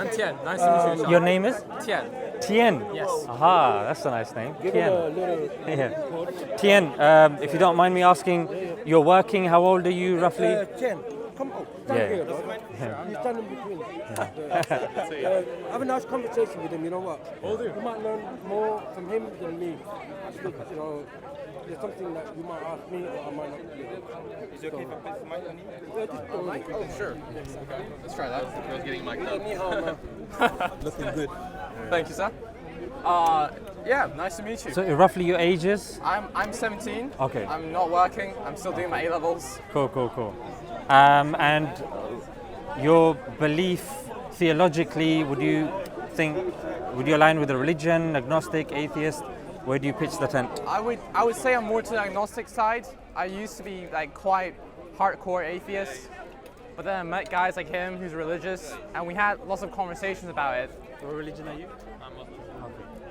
I'm Tien. Nice to meet you. Your name is? Tien. Tien. Yes. Aha, that's a nice name. Give Tien. him a little. Yeah. Tien, if you don't mind me asking, you're working, how old are you roughly? Chen, come on. Stand Yeah. here, bro. You stand in between. Have a nice conversation with him, you know what? You might learn more from him than me. Because, you know, there's something that you might ask me or I might not. Is it okay if I put the mic on you? Yeah, just go on. Oh, sure. Okay. Let's try that. The girl's getting mic'd Ni up. hao, man. Looking good. Thank you, sir. Yeah, nice to meet you. So roughly your ages? I'm 17. Okay. I'm not working. I'm still doing my A-levels. Cool. And your belief theologically, would you align with a religion, agnostic, atheist? Where do you pitch the tent? I would say I'm more to the agnostic side. I used to be like quite hardcore atheist, but then I met guys like him who's religious, and we had lots of conversations about it. What religion are you? I'm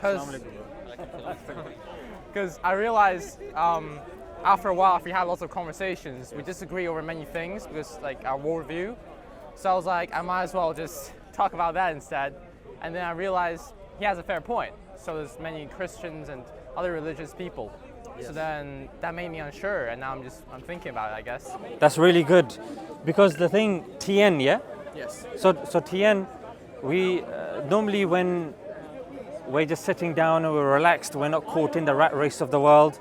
Muslim. Because I realized after a while, if we had lots of conversations, we disagree over many things because like our worldview. So I was like, I might as well just talk about that instead. And then I realized he has a fair point. So there's many Christians and other religious people. Yes. So then that made me unsure, and now I'm thinking about it, I guess. That's really good, because the thing, Tien, yeah? Yes. So Tien, we normally when we're just sitting down and we're relaxed, we're not caught in the rat race of the world.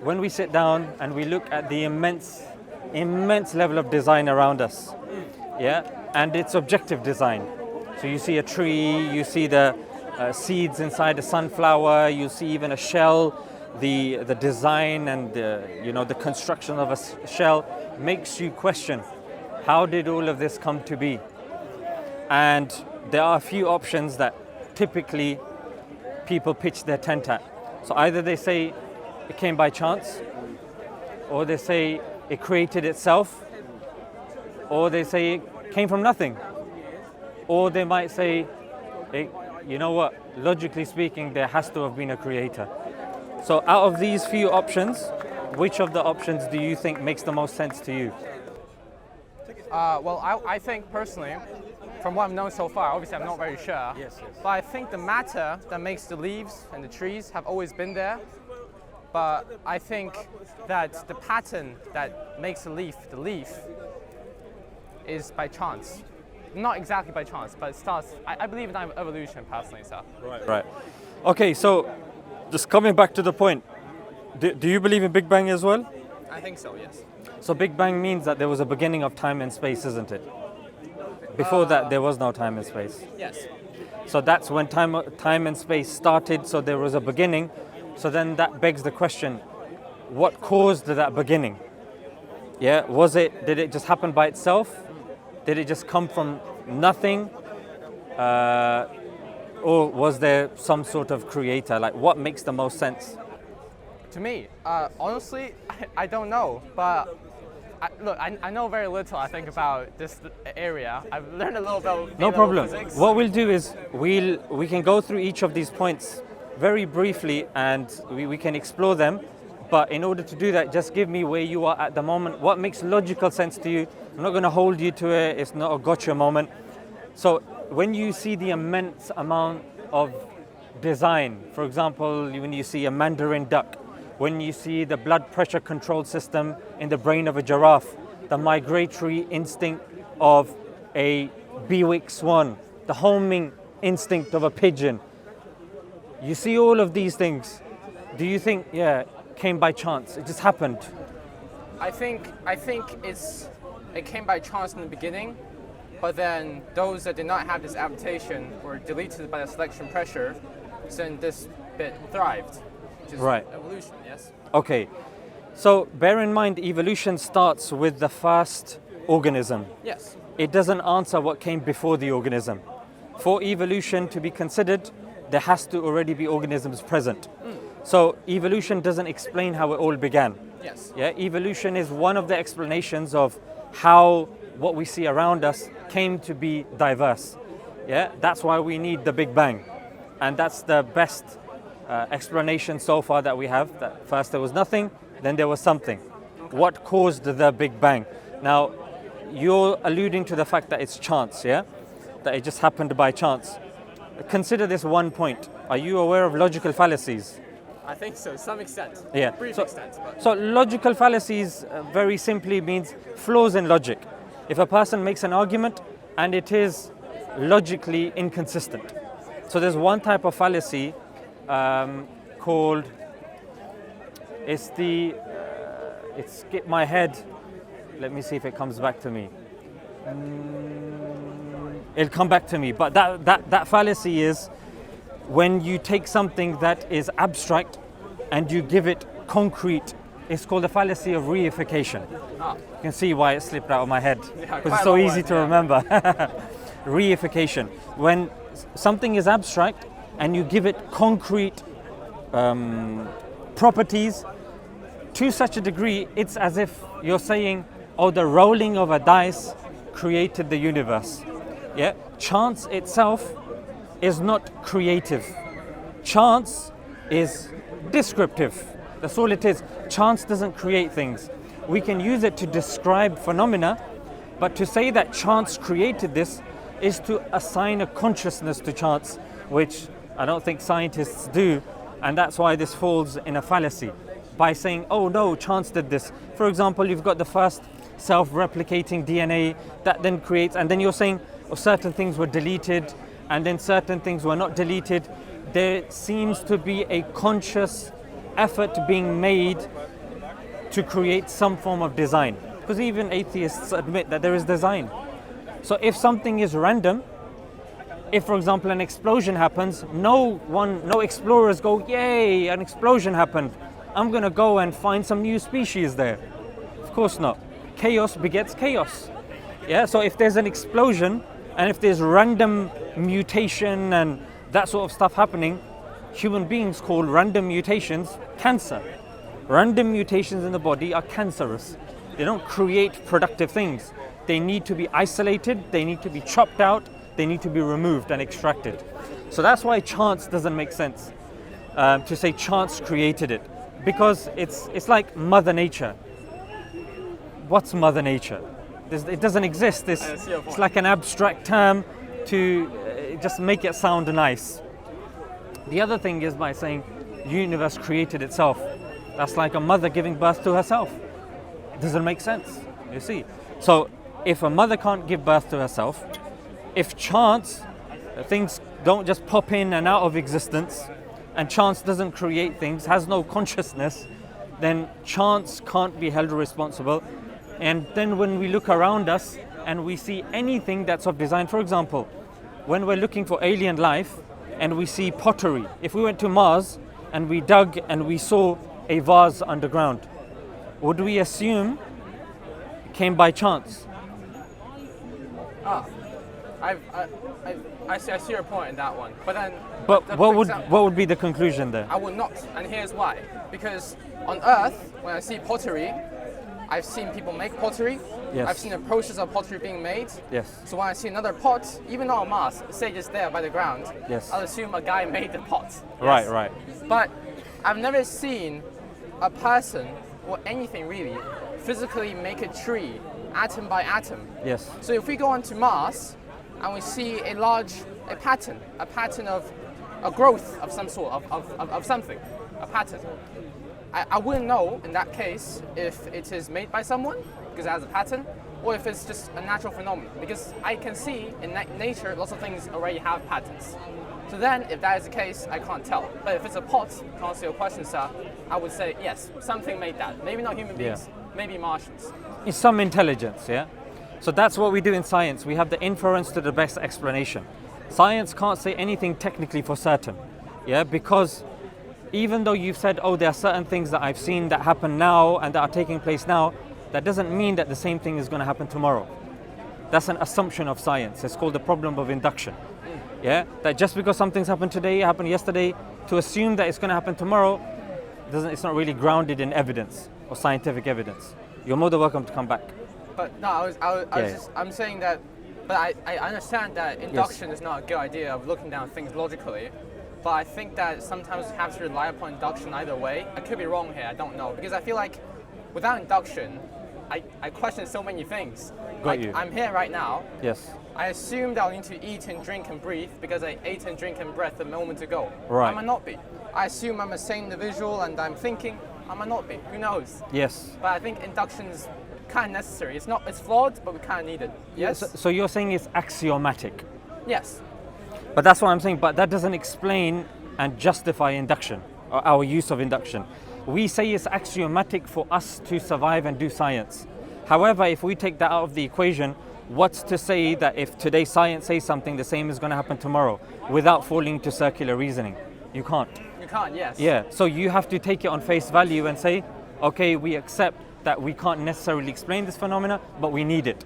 When we sit down and we look at the immense level of design around us, yeah, and it's objective design. So you see a tree, you see the seeds inside a sunflower, you see even a shell. The design and the construction of a shell makes you question, how did all of this come to be? And there are a few options that typically people pitch their tent at. So either they say it came by chance, or they say it created itself, or they say it came from nothing, or they might say, you know what, logically speaking, there has to have been a creator. So out of these few options, which of the options do you think makes the most sense to you? Well, I think personally, from what I've known so far, obviously I'm not very sure, but I think the matter that makes the leaves and the trees have always been there. But I think that the pattern that makes the leaf, is by chance. Not exactly by chance, but it starts, I believe in evolution personally, so. Right. Okay, so just coming back to the point, do you believe in Big Bang as well? I think so, yes. So Big Bang means that there was a beginning of time and space, isn't it? Before that, there was no time and space. Yes. So that's when time and space started, so there was a beginning. So then that begs the question, what caused that beginning? Yeah, did it just happen by itself? Did it just come from nothing? Or was there some sort of creator? Like, what makes the most sense? To me, honestly, I don't know. But I know very little, I think, about this area. I've learned a little about No problem. physics. What we'll do is we can go through each of these points very briefly, and we can explore them. But in order to do that, just give me where you are at the moment. What makes logical sense to you? I'm not going to hold you to it. It's not a gotcha moment. So when you see the immense amount of design, for example, when you see a mandarin duck, when you see the blood pressure control system in the brain of a giraffe, the migratory instinct of a Bewick swan, the homing instinct of a pigeon, you see all of these things. Do you think, came by chance? It just happened? I think it came by chance in the beginning, but then those that did not have this adaptation were deleted by the selection pressure, so then this bit thrived, which is evolution, yes? Okay, so bear in mind evolution starts with the first organism. Yes. It doesn't answer what came before the organism. For evolution to be considered, there has to already be organisms present. So evolution doesn't explain how it all began. Yes. Yeah, evolution is one of the explanations of how what we see around us came to be diverse. Yeah, that's why we need the Big Bang. And that's the best explanation so far that we have. That first there was nothing, then there was something. Okay. What caused the Big Bang? Now, you're alluding to the fact that it's chance, yeah? that it just happened by chance. Consider this one point. Are you aware of logical fallacies? I think so, to some extent. Yeah. Brief So, extent. But so logical fallacies very simply means flaws in logic. If a person makes an argument and it is logically inconsistent. So there's one type of fallacy called, it's it skipped my head. Let me see if it comes back to me. It'll come back to me. But that fallacy is when you take something that is abstract and you give it concrete. It's called the fallacy of reification. Ah. You can see why it slipped out of my head Yeah, because quite it's a so long easy one, to yeah. remember. Reification. When something is abstract and you give it concrete properties to such a degree, it's as if you're saying, oh, the rolling of a dice created the universe. Yeah, chance itself is not creative. Chance is descriptive. That's all it is. Chance doesn't create things. We can use it to describe phenomena, but to say that chance created this is to assign a consciousness to chance, which I don't think scientists do, and that's why this falls in a fallacy. By saying, oh no, chance did this. For example, you've got the first self-replicating DNA that then creates, and then you're saying, oh, certain things were deleted, and then certain things were not deleted. There seems to be a conscious effort being made to create some form of design. Because even atheists admit that there is design. So if something is random, if for example an explosion happens, no explorers go, yay, an explosion happened. I'm gonna go and find some new species there. Of course not. Chaos begets chaos. Yeah, so if there's an explosion and if there's random mutation and that sort of stuff happening, human beings call random mutations cancer. Random mutations in the body are cancerous. They don't create productive things. They need to be isolated, they need to be chopped out, they need to be removed and extracted. So that's why chance doesn't make sense, to say chance created it. Because it's like Mother Nature. What's Mother Nature? It doesn't exist. It's like an abstract term to just make it sound nice. The other thing is by saying universe created itself. That's like a mother giving birth to herself. It doesn't make sense, you see. So if a mother can't give birth to herself, if chance, things don't just pop in and out of existence, and chance doesn't create things, has no consciousness, then chance can't be held responsible. And then when we look around us and we see anything that's of design, for example, when we're looking for alien life and we see pottery, if we went to Mars and we dug and we saw a vase underground, would we assume it came by chance? I see your point in that one. But then, But what would be the conclusion there? I would not, and here's why. Because on Earth, when I see pottery, I've seen people make pottery. Yes. I've seen the process of pottery being made. Yes. So when I see another pot, even not on Mars, say just there by the ground, Yes. I'll assume a guy made the pot. Right, Yes. right. But I've never seen a person, or anything really, physically make a tree, atom by atom. Yes. So if we go onto Mars and we see a pattern of a growth of some sort, of something, a pattern, I wouldn't know in that case if it is made by someone because it has a pattern, or if it's just a natural phenomenon, because I can see in nature lots of things already have patterns. So then if that is the case, I can't tell. But if it's a pot, to answer your question, sir, I would say yes, something made that. Maybe not human beings, maybe Martians. It's some intelligence, yeah? So that's what we do in science. We have the inference to the best explanation. Science can't say anything technically for certain, yeah? Because even though you've said, oh, there are certain things that I've seen that happen now and that are taking place now, that doesn't mean that the same thing is going to happen tomorrow. That's an assumption of science. It's called the problem of induction. Yeah, that just because something's happened today, happened yesterday, to assume that it's going to happen tomorrow, it's not really grounded in evidence or scientific evidence. You're more than welcome to come back. But no, I'm saying that, but I understand that induction is not a good idea of looking down things logically, but I think that sometimes you have to rely upon induction either way. I could be wrong here, I don't know, because I feel like without induction, I question so many things. Got you. I'm here right now. Yes. I assumed I'll need to eat and drink and breathe because I ate and drink and breathed a moment ago. Right. I might not be. I assume I'm a sane individual and I'm thinking. I might not be. Who knows? Yes. But I think induction is kind of necessary. It's flawed, but we kind of need it. Yes? So you're saying it's axiomatic. Yes. But that's what I'm saying. But that doesn't explain and justify induction, or our use of induction. We say it's axiomatic for us to survive and do science. However, if we take that out of the equation, what's to say that if today science says something, the same is going to happen tomorrow without falling to circular reasoning? You can't. You can't, yes. Yeah, so you have to take it on face value and say, okay, we accept that we can't necessarily explain this phenomena, but we need it.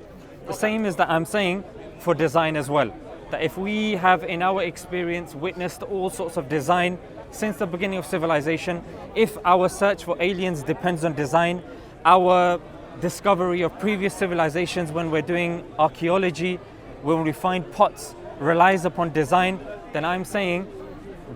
The same is that I'm saying for design as well. That if we have in our experience witnessed all sorts of design since the beginning of civilization, if our search for aliens depends on design, our discovery of previous civilizations when we're doing archaeology, when we find pots, relies upon design, then I'm saying,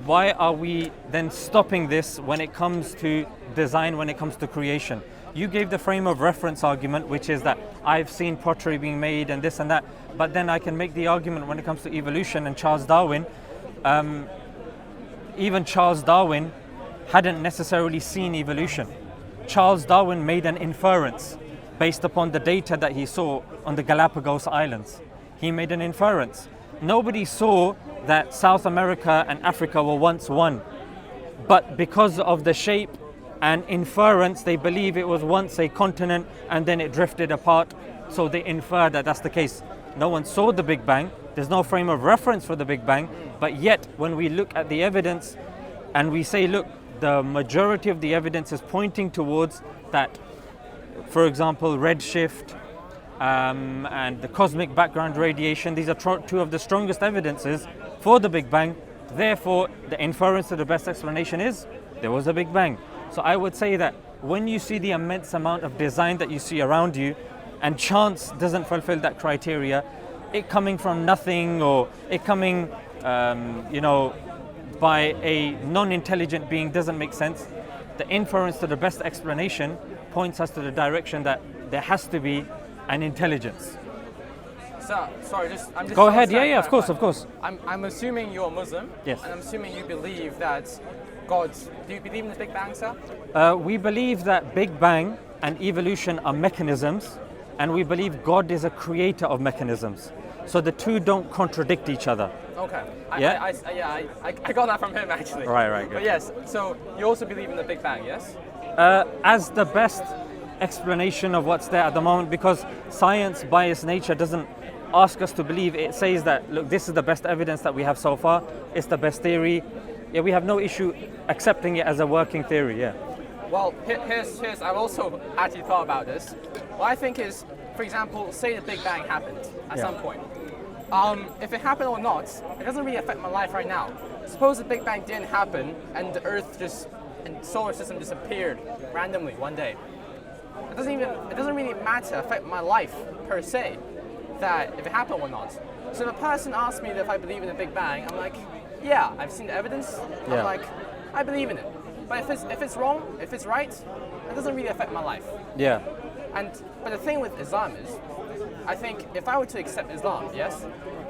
why are we then stopping this when it comes to design, when it comes to creation? You gave the frame of reference argument, which is that I've seen pottery being made and this and that, but then I can make the argument when it comes to evolution and Charles Darwin. Even Charles Darwin hadn't necessarily seen evolution. Charles Darwin made an inference based upon the data that he saw on the Galapagos Islands. He made an inference. Nobody saw that South America and Africa were once one, but because of the shape and inference, they believe it was once a continent and then it drifted apart, so they infer that that's the case. No one saw the Big Bang, there's no frame of reference for the Big Bang, but yet when we look at the evidence and we say, look, the majority of the evidence is pointing towards that, for example, redshift and the cosmic background radiation, these are two of the strongest evidences for the Big Bang. Therefore, the inference to the best explanation is there was a Big Bang. So I would say that when you see the immense amount of design that you see around you and chance doesn't fulfill that criteria, it coming from nothing or it coming, by a non-intelligent being doesn't make sense. The inference to the best explanation points us to the direction that there has to be an intelligence. So, sorry, I'm just Go ahead, yeah, of course. I'm assuming you're a Muslim. Yes. And I'm assuming you believe that God, do you believe in the Big Bang, sir? We believe that Big Bang and evolution are mechanisms, and we believe God is a creator of mechanisms. So the two don't contradict each other. Okay. Yeah? I got that from him, actually. Right, good. But yes, so you also believe in the Big Bang, yes? As the best explanation of what's there at the moment, because science by its nature doesn't ask us to believe. It says that, look, this is the best evidence that we have so far, it's the best theory. Yeah, we have no issue accepting it as a working theory, yeah. Well, here's I've also actually thought about this. What I think is, for example, say the Big Bang happened at some point. If it happened or not, it doesn't really affect my life right now. Suppose the Big Bang didn't happen and the Earth and solar system disappeared randomly one day. It doesn't really affect my life per se, that if it happened or not. So if a person asks me if I believe in the Big Bang, I'm like, yeah, I've seen the evidence. Yeah. I'm like, I believe in it. But if it's wrong, if it's right, it doesn't really affect my life. Yeah. But the thing with Islam is, I think if I were to accept Islam, yes,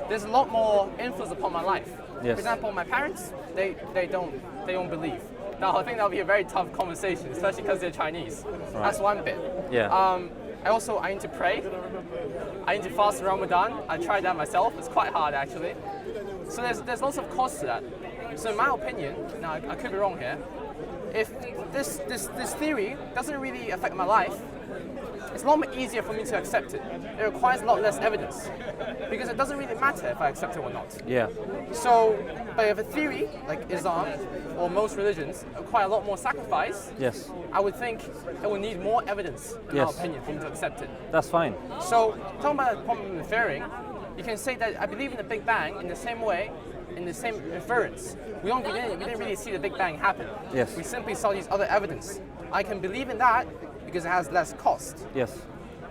there's a lot more influence upon my life. Yes. For example, my parents, they don't believe. Now I think that'll be a very tough conversation, especially because they're Chinese. Right. That's one bit. Yeah. I need to pray. I need to fast in Ramadan. I tried that myself. It's quite hard actually. So there's lots of costs to that. So in my opinion, now I could be wrong here, if this theory doesn't really affect my life, it's a lot more easier for me to accept it. It requires a lot less evidence because it doesn't really matter if I accept it or not. Yeah. So, but if a theory like Islam or most religions require a lot more sacrifice, Yes. I would think it would need more evidence, in Yes. my opinion, for me to accept it. That's fine. So, talking about the problem of inferring, you can say that I believe in the Big Bang in the same way, in the same inference. We didn't really see the Big Bang happen. Yes. We simply saw these other evidence. I can believe in that because it has less cost. Yes.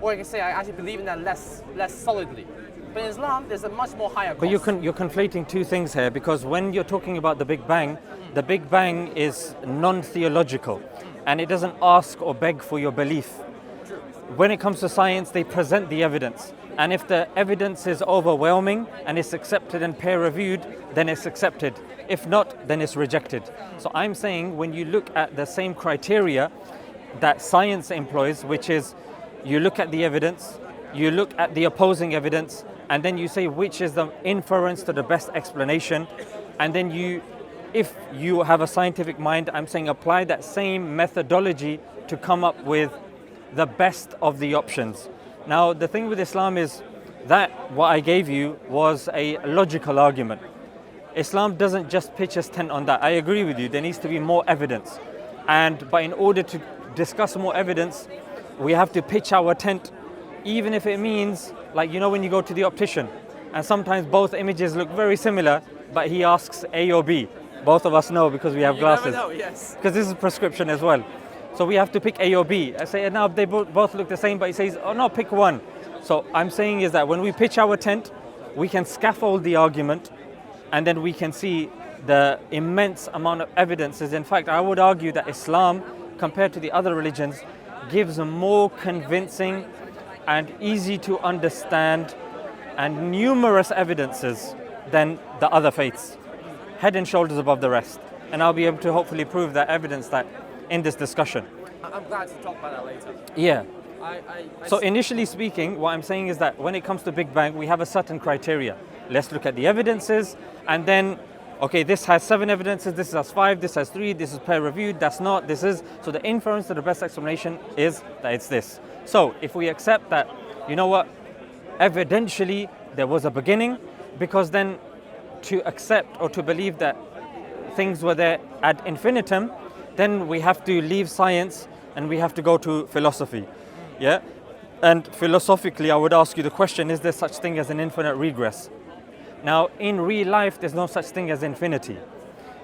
Or I can say I actually believe in that less solidly. But in Islam, there's a much more higher cost. But you're conflating two things here, because when you're talking about the Big Bang is non-theological, and it doesn't ask or beg for your belief. When it comes to science, they present the evidence, And if the evidence is overwhelming and it's accepted and peer reviewed, then it's accepted. If not, then it's rejected. So I'm saying when you look at the same criteria that science employs, which is you look at the evidence, you look at the opposing evidence, and then you say which is the inference to the best explanation. And then if you have a scientific mind, I'm saying apply that same methodology to come up with the best of the options. Now, the thing with Islam is that what I gave you was a logical argument. Islam doesn't just pitch its tent on that. I agree with you, there needs to be more evidence. But in order to discuss more evidence, we have to pitch our tent, even if it means, like, you know, when you go to the optician, and sometimes both images look very similar, but he asks A or B. Both of us know because we have glasses. You never know, yes. Because this is prescription as well. So we have to pick A or B. I say, now they both look the same, but he says, oh no, pick one. So I'm saying is that when we pitch our tent, we can scaffold the argument, and then we can see the immense amount of evidences. In fact, I would argue that Islam, compared to the other religions, gives more convincing and easy to understand and numerous evidences than the other faiths, head and shoulders above the rest. And I'll be able to hopefully prove that evidence that in this discussion. I'm glad to talk about that later. Yeah. So initially speaking, what I'm saying is that when it comes to Big Bang, we have a certain criteria. Let's look at the evidences, and then, okay, this has 7 evidences, this has 5, this has 3, this is peer reviewed, that's not, this is. So the inference to the best explanation is that it's this. So if we accept that, you know what, evidentially there was a beginning, because then to accept or to believe that things were there ad infinitum, then we have to leave science and we have to go to philosophy. Yeah? And philosophically, I would ask you the question, is there such thing as an infinite regress? Now, in real life, there's no such thing as infinity.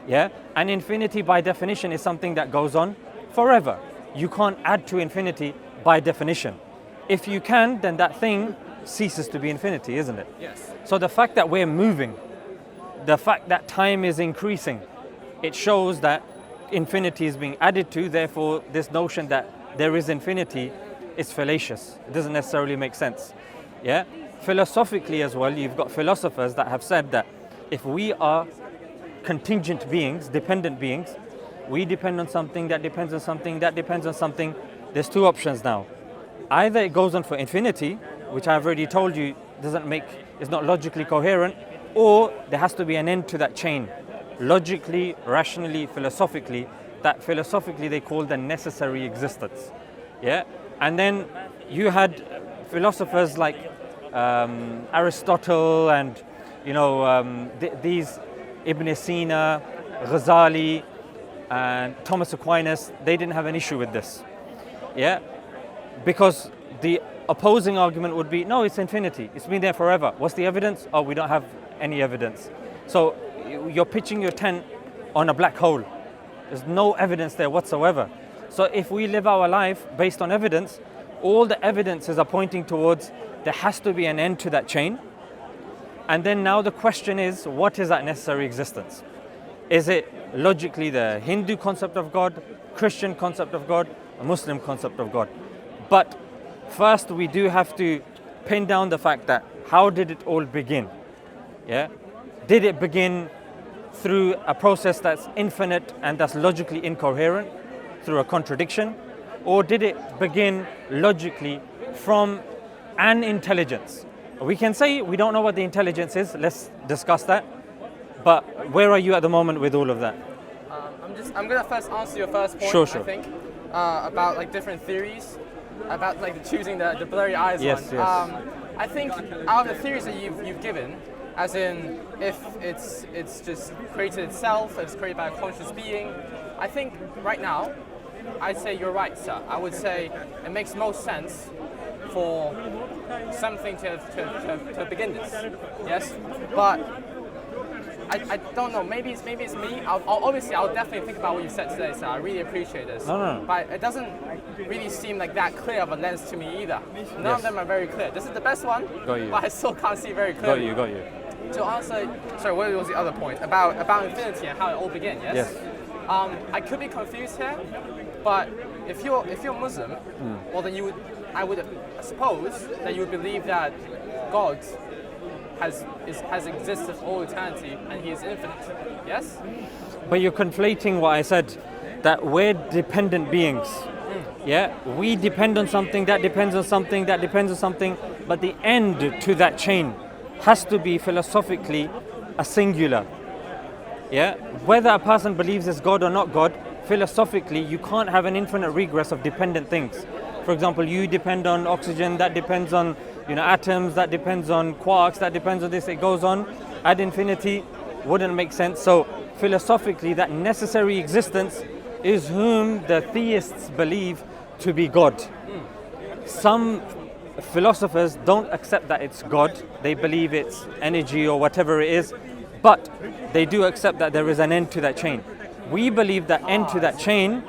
Yeah? And infinity, by definition, is something that goes on forever. You can't add to infinity by definition. If you can, then that thing ceases to be infinity, isn't it? Yes. So the fact that we're moving, the fact that time is increasing, it shows that infinity is being added to. Therefore, this notion that there is infinity is fallacious. It doesn't necessarily make sense. Yeah? Philosophically as well, you've got philosophers that have said that if we are contingent beings, dependent beings, we depend on something, that depends on something, that depends on something. There's 2 options now. Either it goes on for infinity, which I've already told you is not logically coherent, or there has to be an end to that chain. Logically, rationally, philosophically, that philosophically they call the necessary existence. Yeah? And then you had philosophers like Aristotle and, you know, these Ibn Sina, Ghazali, and Thomas Aquinas. They didn't have an issue with this. Yeah? Because the opposing argument would be, no, it's infinity. It's been there forever. What's the evidence? Oh, we don't have any evidence. So you're pitching your tent on a black hole. There's no evidence there whatsoever. So if we live our life based on evidence, all the evidences are pointing towards there has to be an end to that chain. And then now the question is, what is that necessary existence? Is it logically the Hindu concept of God, Christian concept of God, a Muslim concept of God? But first we do have to pin down the fact that how did it all begin? Yeah? Did it begin through a process that's infinite and that's logically incoherent, through a contradiction? Or did it begin logically from an intelligence? We can say we don't know what the intelligence is, let's discuss that. But where are you at the moment with all of that? I'm gonna first answer your first point, Sure. I think, about like different theories, about like choosing the blurry eyes Yes, one. yes. I think out of the theories that you've given, as in if it's just created itself, it's created by a conscious being, I think right now, I'd say you're right, sir. I would say it makes most sense for something to begin this. Yes, but I don't know. Maybe it's me. I'll definitely think about what you said today, sir. I really appreciate this. No. But it doesn't really seem like that clear of a lens to me either. None of them are very clear. This is the best one, Got you. but I still can't see very clearly. Got you. To answer, sorry, what was the other point about infinity and how it all began? Yes. Yes. I could be confused here, but if you're Muslim, well then I would suppose that you would believe that God has existed for all eternity and he is infinite. Yes? But you're conflating what I said, that we're dependent beings. Yeah, we depend on something, that depends on something, that depends on something, but the end to that chain has to be philosophically a singular. Yeah, whether a person believes it's God or not God, philosophically you can't have an infinite regress of dependent things. For example, you depend on oxygen, that depends on atoms, that depends on quarks, that depends on this, it goes on ad infinity, wouldn't make sense. So philosophically that necessary existence is whom the theists believe to be God. Some philosophers don't accept that it's God, they believe it's energy or whatever it is, but they do accept that there is an end to that chain. We believe that end to that chain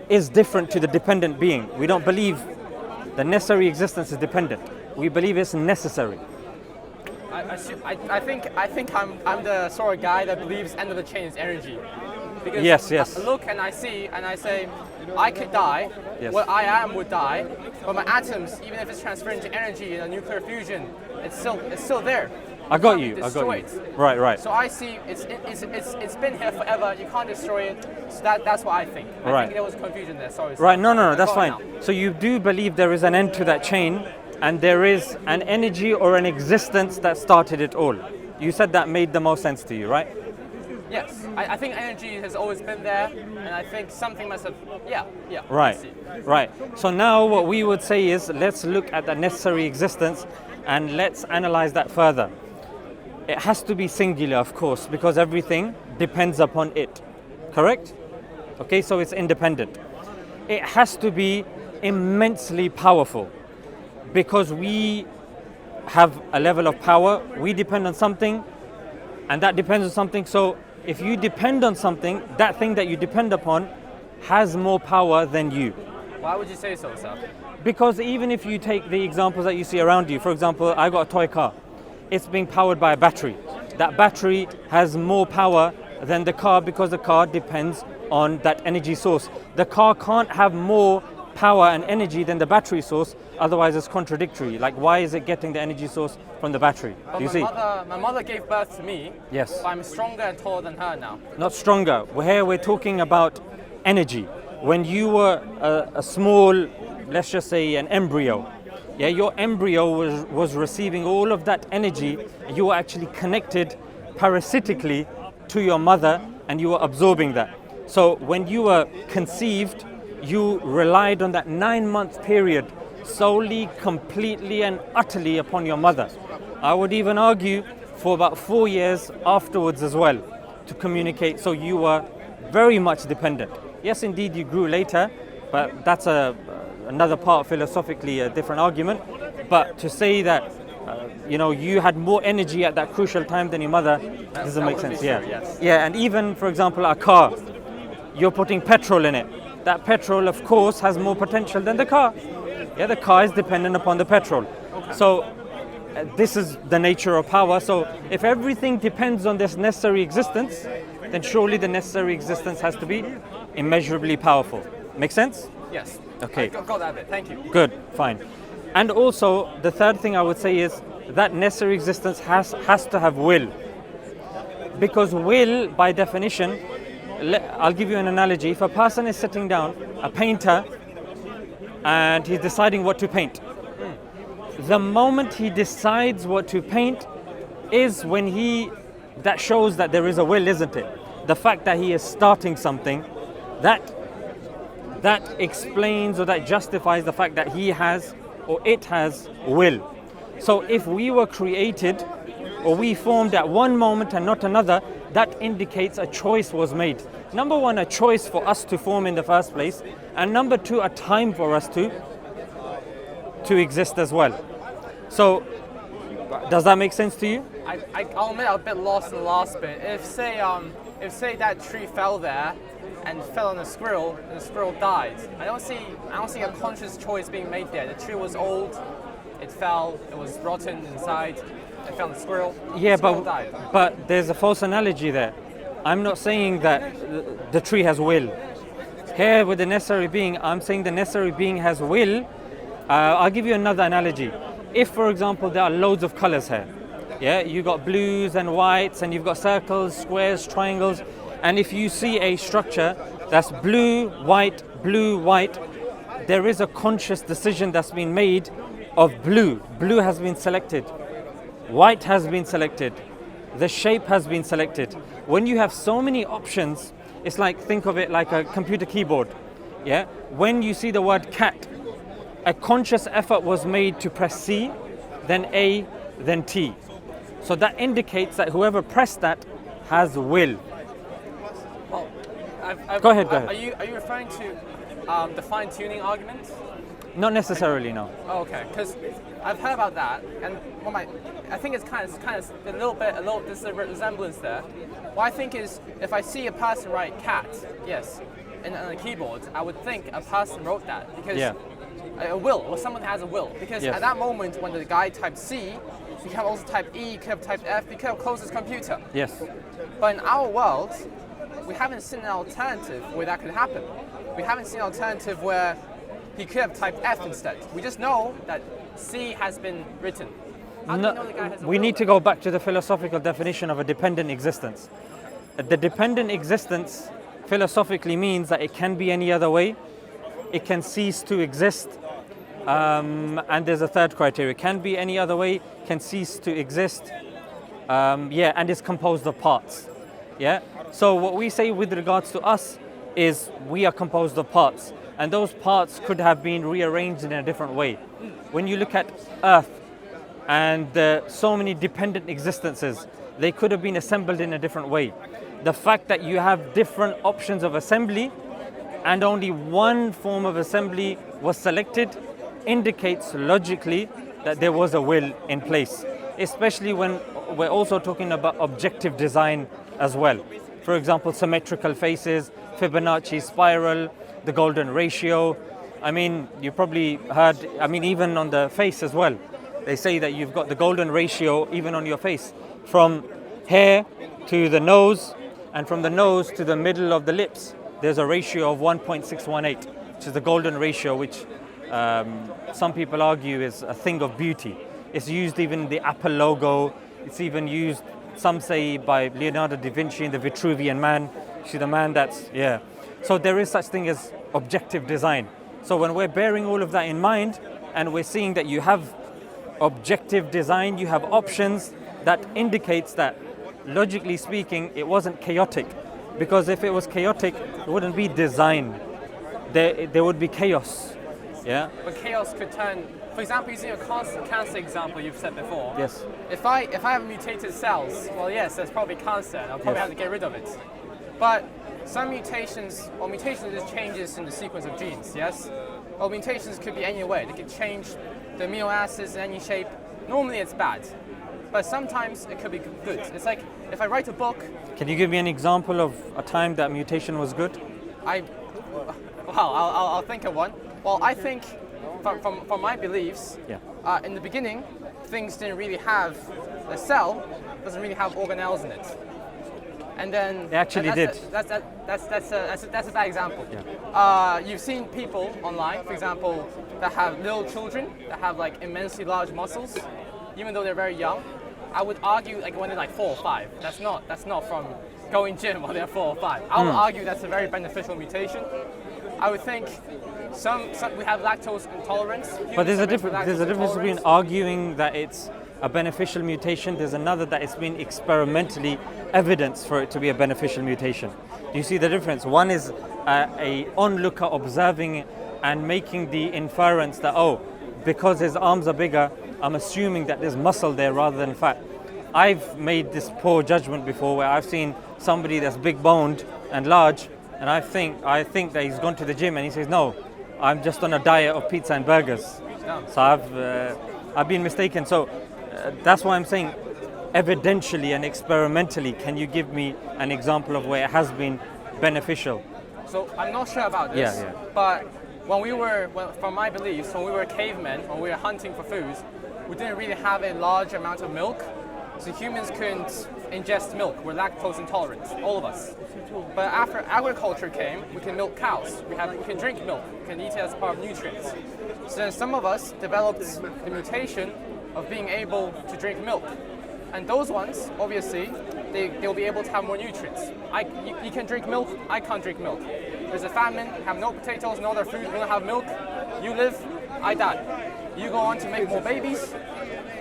is different to the dependent being. We don't believe the necessary existence is dependent. We believe it's necessary. I think I'm the sort of guy that believes end of the chain is energy. Because yes. I look and I see and I say, I could die, Yes. what I am would die, but my atoms, even if it's transferred into energy in a nuclear fusion, it's still there. I got It you. can't be I got you. destroyed. Right. So I see it's been here forever. You can't destroy it. So that's what I think. I Right. think there was confusion there. Sorry. Right. No. That's Go on fine. now. So you do believe there is an end to that chain, and there is an energy or an existence that started it all. You said that made the most sense to you, right? Yes. I think energy has always been there, and I think something must have. Yeah. Right. I see. Right. So now what we would say is, let's look at the necessary existence and let's analyze that further. It has to be singular, of course, because everything depends upon it. Correct? Okay, so it's independent. It has to be immensely powerful because we have a level of power. We depend on something, and that depends on something. So if you depend on something, that thing that you depend upon has more power than you. Why would you say so, sir? Because even if you take the examples that you see around you, for example, I got a toy car. It's being powered by a battery. That battery has more power than the car because the car depends on that energy source. The car can't have more power and energy than the battery source, otherwise it's contradictory. Like, why is it getting the energy source from the battery? But Do you see? my mother gave birth to me. Yes. So I'm stronger and taller than her now. Not stronger. Here we're talking about energy. When you were a small, let's just say an embryo, yeah, your embryo was receiving all of that energy. You were actually connected parasitically to your mother and you were absorbing that. So when you were conceived, you relied on that 9-month period solely, completely and utterly upon your mother. I would even argue for about 4 years afterwards as well to communicate, so you were very much dependent. Yes, indeed, you grew later, but that's another part, philosophically, a different argument. But to say that you had more energy at that crucial time than your mother doesn't make sense. True, yes. Yeah, and even, for example, a car, you're putting petrol in it. That petrol, of course, has more potential than the car. Yeah, the car is dependent upon the petrol. Okay. So this is the nature of power. So if everything depends on this necessary existence, then surely the necessary existence has to be immeasurably powerful. Make sense? Yes. Okay. I got that bit. Thank you. Good, fine. And also, the third thing I would say is that necessary existence has to have will. Because will, by definition, I'll give you an analogy. If a person is sitting down, a painter, and he's deciding what to paint, the moment he decides what to paint is when that shows that there is a will, isn't it? The fact that he is starting something, that explains or that justifies the fact that he has or it has will. So if we were created or we formed at one moment and not another, that indicates a choice was made. Number one, a choice for us to form in the first place, and number two, a time for us to exist as well. So does that make sense to you? I'll admit I'm a bit lost in the last bit. If say that tree fell there and fell on a squirrel and the squirrel died, I don't see a conscious choice being made there. The tree was old, it fell, it was rotten inside, it fell on the squirrel. Yeah, the squirrel died. but there's a false analogy there. I'm not saying that the tree has will. Here with the necessary being, I'm saying the necessary being has will. I'll give you another analogy. if, for example, there are loads of colors here, yeah, you got blues and whites, and you've got circles, squares, triangles, and if you see a structure that's blue, white, there is a conscious decision that's been made of blue. Blue has been selected, white has been selected, the shape has been selected. When you have so many options, it's like, think of it like a computer keyboard. Yeah. When you see the word cat, a conscious effort was made to press C, then A, then T. So that indicates that whoever pressed that has will. Well, Go ahead. Are you referring to the fine-tuning argument? Not necessarily, no. Oh, okay, because I've heard about that, and I think it's kind of there's a resemblance there. What I think is, if I see a person write cat, yes, on a keyboard, I would think a person wrote that because a will, or someone has a will. Because at that moment, when the guy typed C, he could have also typed E, he could have typed F, he could have closed his computer. Yes. But in our world, we haven't seen an alternative where that could happen. We haven't seen an alternative where he could have typed F instead. We just know that C has been written. How do we know the guy has a We will need to go back to the philosophical definition of a dependent existence. The dependent existence philosophically means that it can be any other way, it can cease to exist, and there's a third criteria: can be any other way, can cease to exist, and is composed of parts. Yeah. So what we say with regards to us is we are composed of parts, and those parts could have been rearranged in a different way. When you look at Earth and so many dependent existences, they could have been assembled in a different way. The fact that you have different options of assembly and only one form of assembly was selected indicates logically that there was a will in place, especially when we're also talking about objective design as well. For example, symmetrical faces, Fibonacci spiral, the golden ratio. I mean, you probably heard, even on the face as well. They say that you've got the golden ratio even on your face, from hair to the nose, and from the nose to the middle of the lips. There's a ratio of 1.618, which is the golden ratio, which some people argue is a thing of beauty. It's used even in the Apple logo. It's even used, some say, by Leonardo da Vinci in the Vitruvian Man. See the man that's, yeah. So there is such thing as objective design. So when we're bearing all of that in mind, and we're seeing that you have objective design, you have options, that indicates that, logically speaking, it wasn't chaotic. Because if it was chaotic, it wouldn't be design. There would be chaos. Yeah. But chaos could turn, for example, using a cancer example you've said before. Yes. If I have mutated cells, well, yes, there's probably cancer, and I'll probably have to get rid of it. But some mutations is changes in the sequence of genes, yes? Well, mutations could be any way. They could change the amino acids in any shape. Normally it's bad, but sometimes it could be good. It's like if I write a book. Can you give me an example of a time that mutation was good? I'll think of one. Well, I think from my beliefs, in the beginning, things didn't really have, the cell doesn't really have organelles in it. And then it actually did. That's a bad example. Yeah. You've seen people online, for example, that have little children that have like immensely large muscles, even though they're very young. I would argue like when they're like 4 or 5. That's not from going gym while they're 4 or 5. I would argue that's a very beneficial mutation. I would think some we have lactose intolerance. But there's a difference between arguing that it's a beneficial mutation. There's another that it's been experimentally evidence for it to be a beneficial mutation. Do you see the difference? One is a onlooker observing and making the inference that, oh, because his arms are bigger, I'm assuming that there's muscle there rather than fat. I've made this poor judgment before where I've seen somebody that's big boned and large, and I think that he's gone to the gym and he says, no, I'm just on a diet of pizza and burgers. So I've been mistaken. So that's why I'm saying, evidentially and experimentally, can you give me an example of where it has been beneficial? So I'm not sure about this, but from my beliefs, when we were cavemen, when we were hunting for food, we didn't really have a large amount of milk. So humans couldn't ingest milk. We're lactose intolerant, all of us. But after agriculture came, we can milk cows. We can drink milk. We can eat it as part of nutrients. So then some of us developed the mutation of being able to drink milk. And those ones, obviously, they'll be able to have more nutrients. You can drink milk, I can't drink milk. There's a famine, have no potatoes, no other food, we don't have milk. You live, I die. You go on to make more babies,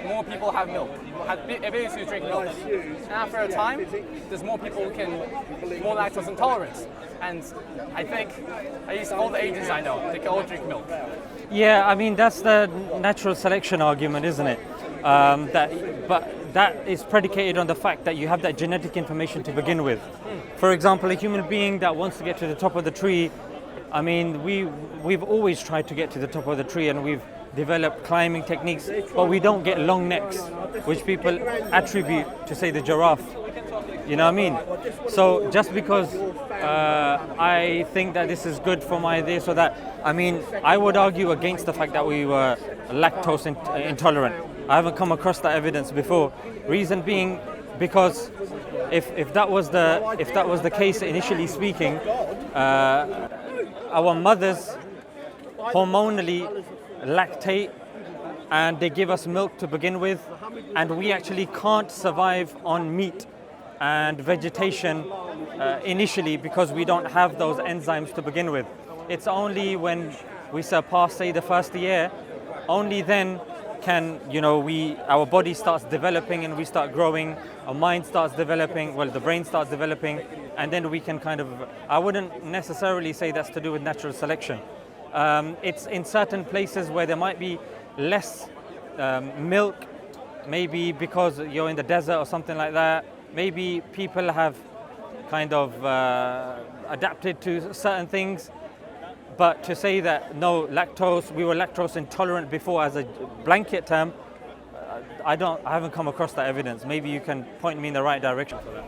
more people have milk, have ability to drink milk. And after a time, there's more people who can, more lactose intolerance. And I think, at least all the Asians I know, they can all drink milk. Yeah, I mean, that's the natural selection argument, isn't it? But that is predicated on the fact that you have that genetic information to begin with. For example, a human being that wants to get to the top of the tree, I mean, we've always tried to get to the top of the tree, and we've developed climbing techniques, but we don't get long necks, which people attribute to, say, the giraffe. You know what I mean? So just because I think that this is good for my this or that, I mean, I would argue against the fact that we were lactose intolerant. I haven't come across that evidence before. Reason being, because if that was the case, initially speaking, our mothers hormonally lactate and they give us milk to begin with, and we actually can't survive on meat and vegetation initially because we don't have those enzymes to begin with. It's only when we surpass, say, the first year, only then can, our body starts developing and we start growing, our mind starts developing, well, the brain starts developing, and then we can I wouldn't necessarily say that's to do with natural selection. It's in certain places where there might be less milk, maybe because you're in the desert or something like that. Maybe people have adapted to certain things. But to say that, no, we were lactose intolerant before as a blanket term, I haven't come across that evidence. Maybe you can point me in the right direction for that.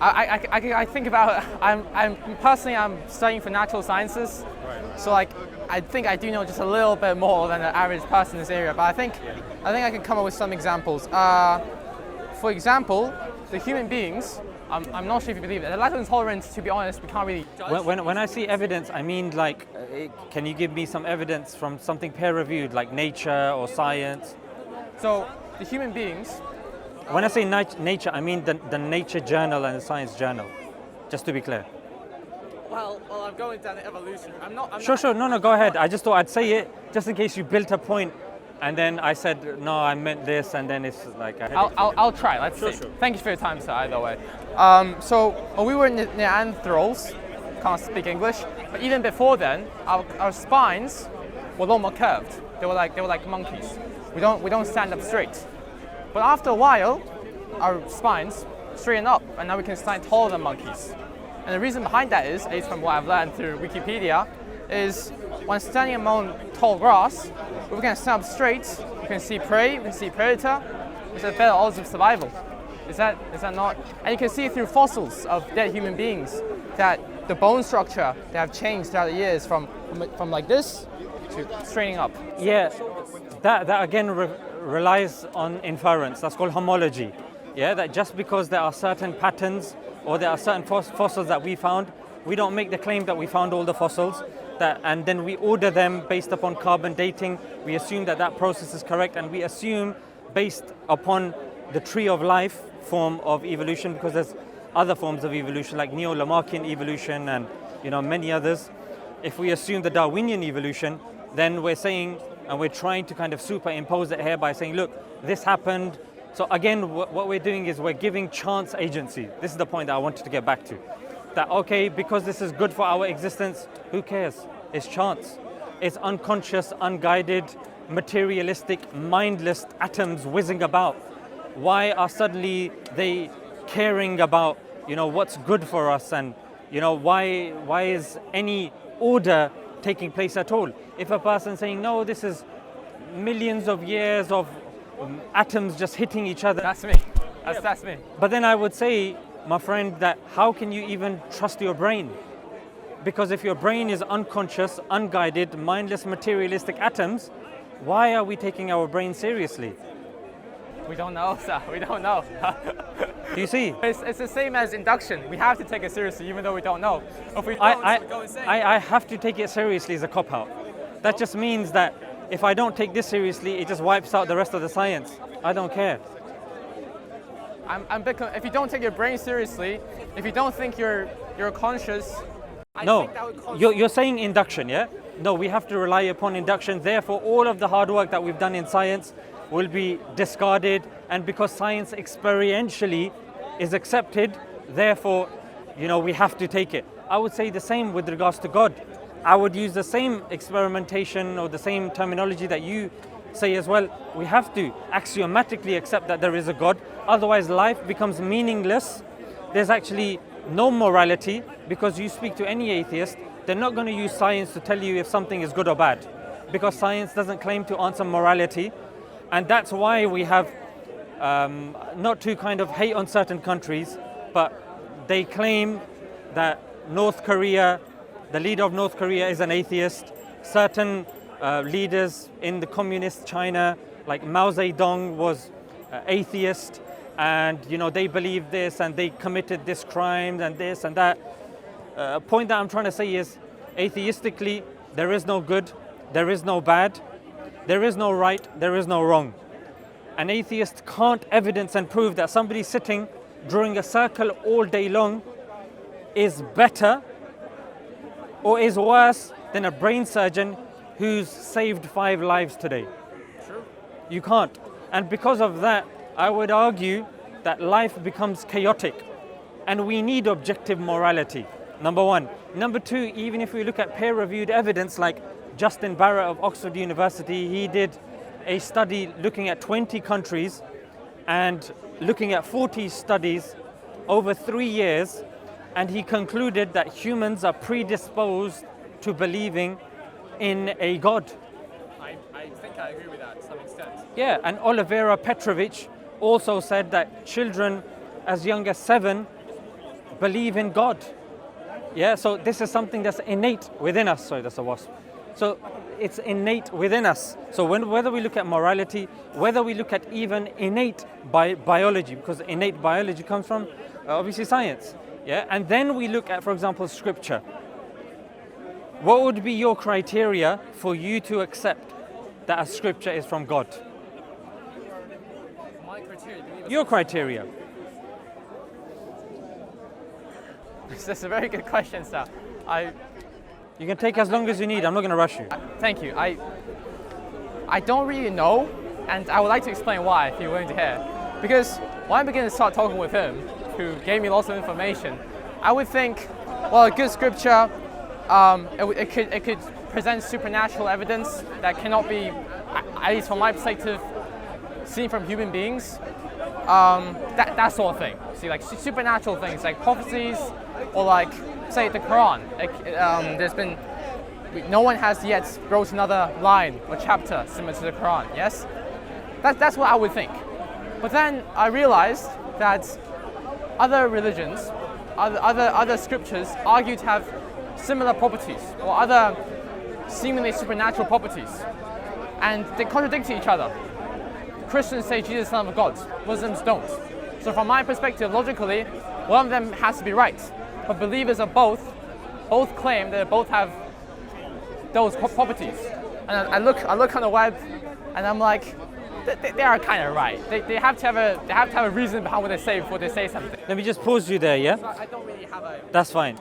I think about, I'm studying for natural sciences. Right. So I think I do know just a little bit more than the average person in this area, but I think I can come up with some examples. For example, the human beings, I'm not sure if you believe it. The lactose intolerance, to be honest, we can't really judge. When I see evidence, I mean, can you give me some evidence from something peer-reviewed, like Nature or Science? So, the human beings... When I say Nature, I mean the Nature journal and the Science journal, just to be clear. Well, I'm going down the evolution. Sure, no, go ahead. I just thought I'd say it, just in case you built a point, and then I said, no, I meant this, and then it's like... I'll try, let's see. Sure. Thank you for your time, sir, either way. So, when we were Neanderthals, can't speak English, but even before then, our spines were a lot more curved. They were like monkeys. We don't stand up straight. But after a while, our spines straighten up, and now we can stand taller than monkeys. And the reason behind that is, at least from what I've learned through Wikipedia, is when standing among tall grass, if we can stand up straight, we can see prey, we can see predator, which are better odds of survival. Is that not? And you can see through fossils of dead human beings that the bone structure, they have changed throughout the years from like this to straightening up. Yeah, that again relies on inference. That's called homology. Yeah, that just because there are certain patterns or there are certain fossils that we found, we don't make the claim that we found all the fossils, and then we order them based upon carbon dating. We assume that process is correct, and we assume based upon the tree of life form of evolution, because there's other forms of evolution like Neo-Lamarckian evolution and many others. If we assume the Darwinian evolution, then we're saying, and we're trying to superimpose it here by saying, look, this happened. So again, what we're doing is we're giving chance agency. This is the point that I wanted to get back to. That, okay, because this is good for our existence, who cares? It's chance. It's unconscious, unguided, materialistic, mindless atoms whizzing about. Why are suddenly they caring about, what's good for us, and, why is any order taking place at all? If a person's saying, no, this is millions of years of atoms just hitting each other. That's me. That's me. But then I would say, my friend, that how can you even trust your brain? Because if your brain is unconscious, unguided, mindless, materialistic atoms, why are we taking our brain seriously? We don't know, sir. We don't know. Do you see? It's the same as induction. We have to take it seriously, even though we don't know. If we don't, we go insane. I have to take it seriously as a cop-out. That just means that if I don't take this seriously, it just wipes out the rest of the science. I don't care. If you don't take your brain seriously, if you don't think you're conscious, I No, think that would cause you're saying induction, yeah? No, we have to rely upon induction. Therefore, all of the hard work that we've done in science will be discarded. And because science experientially is accepted, therefore, we have to take it. I would say the same with regards to God. I would use the same experimentation or the same terminology that you say as well. We have to axiomatically accept that there is a God. Otherwise, life becomes meaningless. There's actually no morality, because you speak to any atheist, they're not going to use science to tell you if something is good or bad, because science doesn't claim to answer morality. And that's why we have, not to kind of hate on certain countries, but they claim that North Korea, the leader of North Korea is an atheist. Certain leaders in the communist China, like Mao Zedong, was atheist, and they believe this and they committed this crime and this and that. Point that I'm trying to say is, atheistically, there is no good, there is no bad, there is no right, there is no wrong. An atheist can't evidence and prove that somebody sitting drawing a circle all day long is better or is worse than a brain surgeon who's saved 5 lives today. True. You can't. And because of that, I would argue that life becomes chaotic, and we need objective morality, number one. Number two, even if we look at peer-reviewed evidence like Justin Barrett of Oxford University, he did a study looking at 20 countries and looking at 40 studies over 3 years, and he concluded that humans are predisposed to believing in a God. I think I agree with that to some extent. Yeah, and Olivera Petrovich also said that children as young as 7 believe in God. Yeah, so this is something that's innate within us. Sorry, that's a wasp. So it's innate within us. So whether we look at morality, whether we look at even innate biology, because innate biology comes from obviously science. Yeah, and then we look at, for example, Scripture. What would be your criteria for you to accept that a Scripture is from God? My criteria. Your criteria. That's a very good question, sir. You can take as long as you need. I'm not going to rush you. Thank you. I don't really know, and I would like to explain why, if you're willing to hear. Because when I began to start talking with him, who gave me lots of information, I would think, well, a good scripture, it could present supernatural evidence that cannot be, at least from my perspective, seen from human beings. That sort of thing. See, like supernatural things, like prophecies, or like, say, the Quran. No one has yet wrote another line or chapter similar to the Quran. Yes, that's what I would think. But then I realized that other religions, other scriptures argue to have similar properties or other seemingly supernatural properties, and they contradict each other. Christians say Jesus is the Son of God, Muslims don't. So from my perspective, logically, one of them has to be right. But believers of both claim that they both have those properties. And I look on the web, and I'm like, they are kind of right. They have to have a reason behind what they say before they say something. Let me just pause you there, yeah? So I don't really have a. That's fine.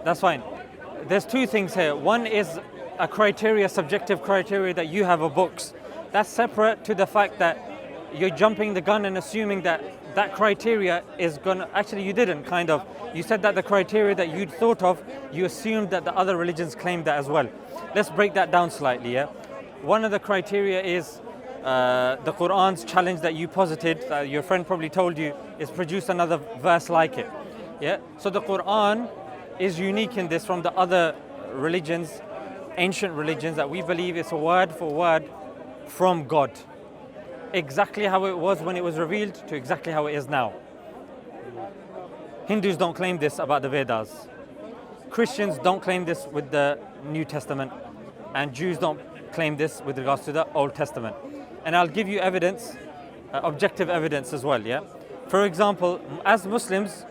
There's 2 things here. One is a criteria, subjective criteria that you have of books. That's separate to the fact that you're jumping the gun and assuming that criteria is gonna, actually you didn't, kind of. You said that the criteria that you'd thought of, you assumed that the other religions claimed that as well. Let's break that down slightly, yeah? One of the criteria is the Quran's challenge that you posited, your friend probably told you, is produce another verse like it. Yeah. So the Quran is unique in this from the other religions, ancient religions, that we believe it's a word for word from God. Exactly how it was when it was revealed to exactly how it is now. Hindus don't claim this about the Vedas. Christians don't claim this with the New Testament, and Jews don't claim this with regards to the Old Testament. And I'll give you evidence objective evidence as well, yeah? For example, as Muslims,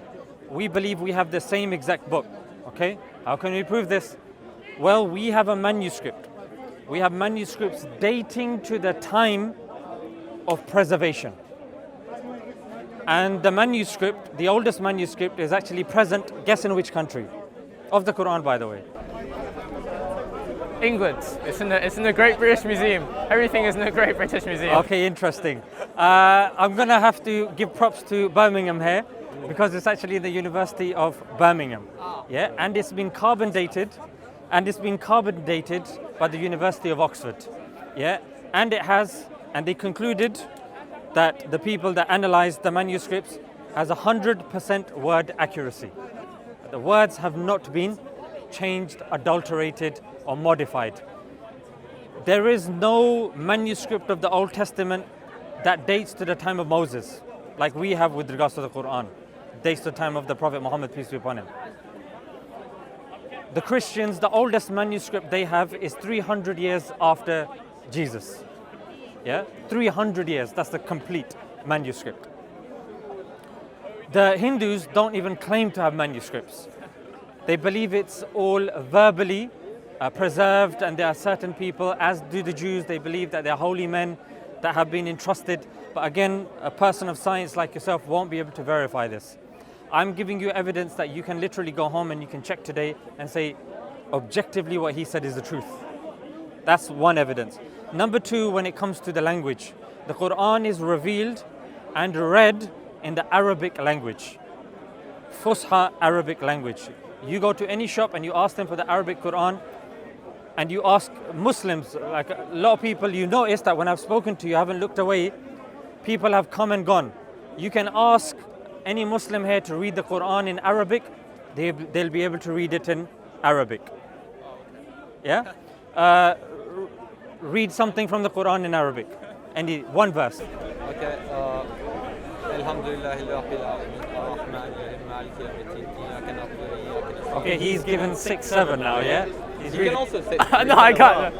we believe we have the same exact book, okay? How can we prove this? Well, we have a manuscript. We have manuscripts dating to the time of preservation. And the manuscript, the oldest manuscript, is actually present, guess in which country? Of the Quran, by the way. England. It's in the Great British Museum. Everything is in the Great British Museum. Okay, interesting. I'm gonna have to give props to Birmingham here because it's actually the University of Birmingham. Yeah, and it's been carbon dated, by the University of Oxford. Yeah, and they concluded that the people that analyzed the manuscripts has 100% word accuracy. The words have not been changed, adulterated, or modified. There is no manuscript of the Old Testament that dates to the time of Moses, like we have with regards to the Quran, dates to the time of the Prophet Muhammad, peace be upon him. The Christians, the oldest manuscript they have is 300 years after Jesus. Yeah, 300 years, that's the complete manuscript. The Hindus don't even claim to have manuscripts. They believe it's all verbally preserved, and there are certain people, as do the Jews, they believe that they're holy men that have been entrusted. But again, a person of science like yourself won't be able to verify this. I'm giving you evidence that you can literally go home and you can check today and say, objectively what he said is the truth. That's one evidence. Number two, when it comes to the language, the Quran is revealed and read in the Arabic language, Fusha Arabic language. You go to any shop and you ask them for the Arabic Quran, and you ask Muslims, like a lot of people, you notice that when I've spoken to you, I haven't looked away, people have come and gone. You can ask any Muslim here to read the Quran in Arabic, they'll be able to read it in Arabic. Yeah? Read something from the Quran in Arabic. Any one verse. Okay. Okay, he's given 6, 7 now, yeah? He's You can also say. No, I can't.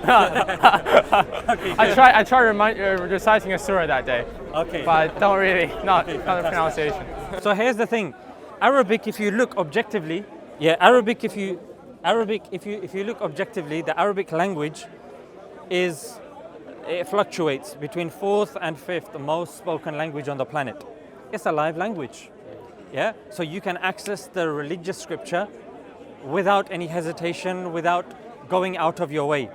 I tried reciting a surah that day, Okay. but I don't really, not the pronunciation. So here's the thing. Arabic, if you look objectively, if you look objectively, the Arabic language it fluctuates between 4th and 5th most spoken language on the planet. It's a live language. Yeah? So you can access the religious scripture without any hesitation, without going out of your way.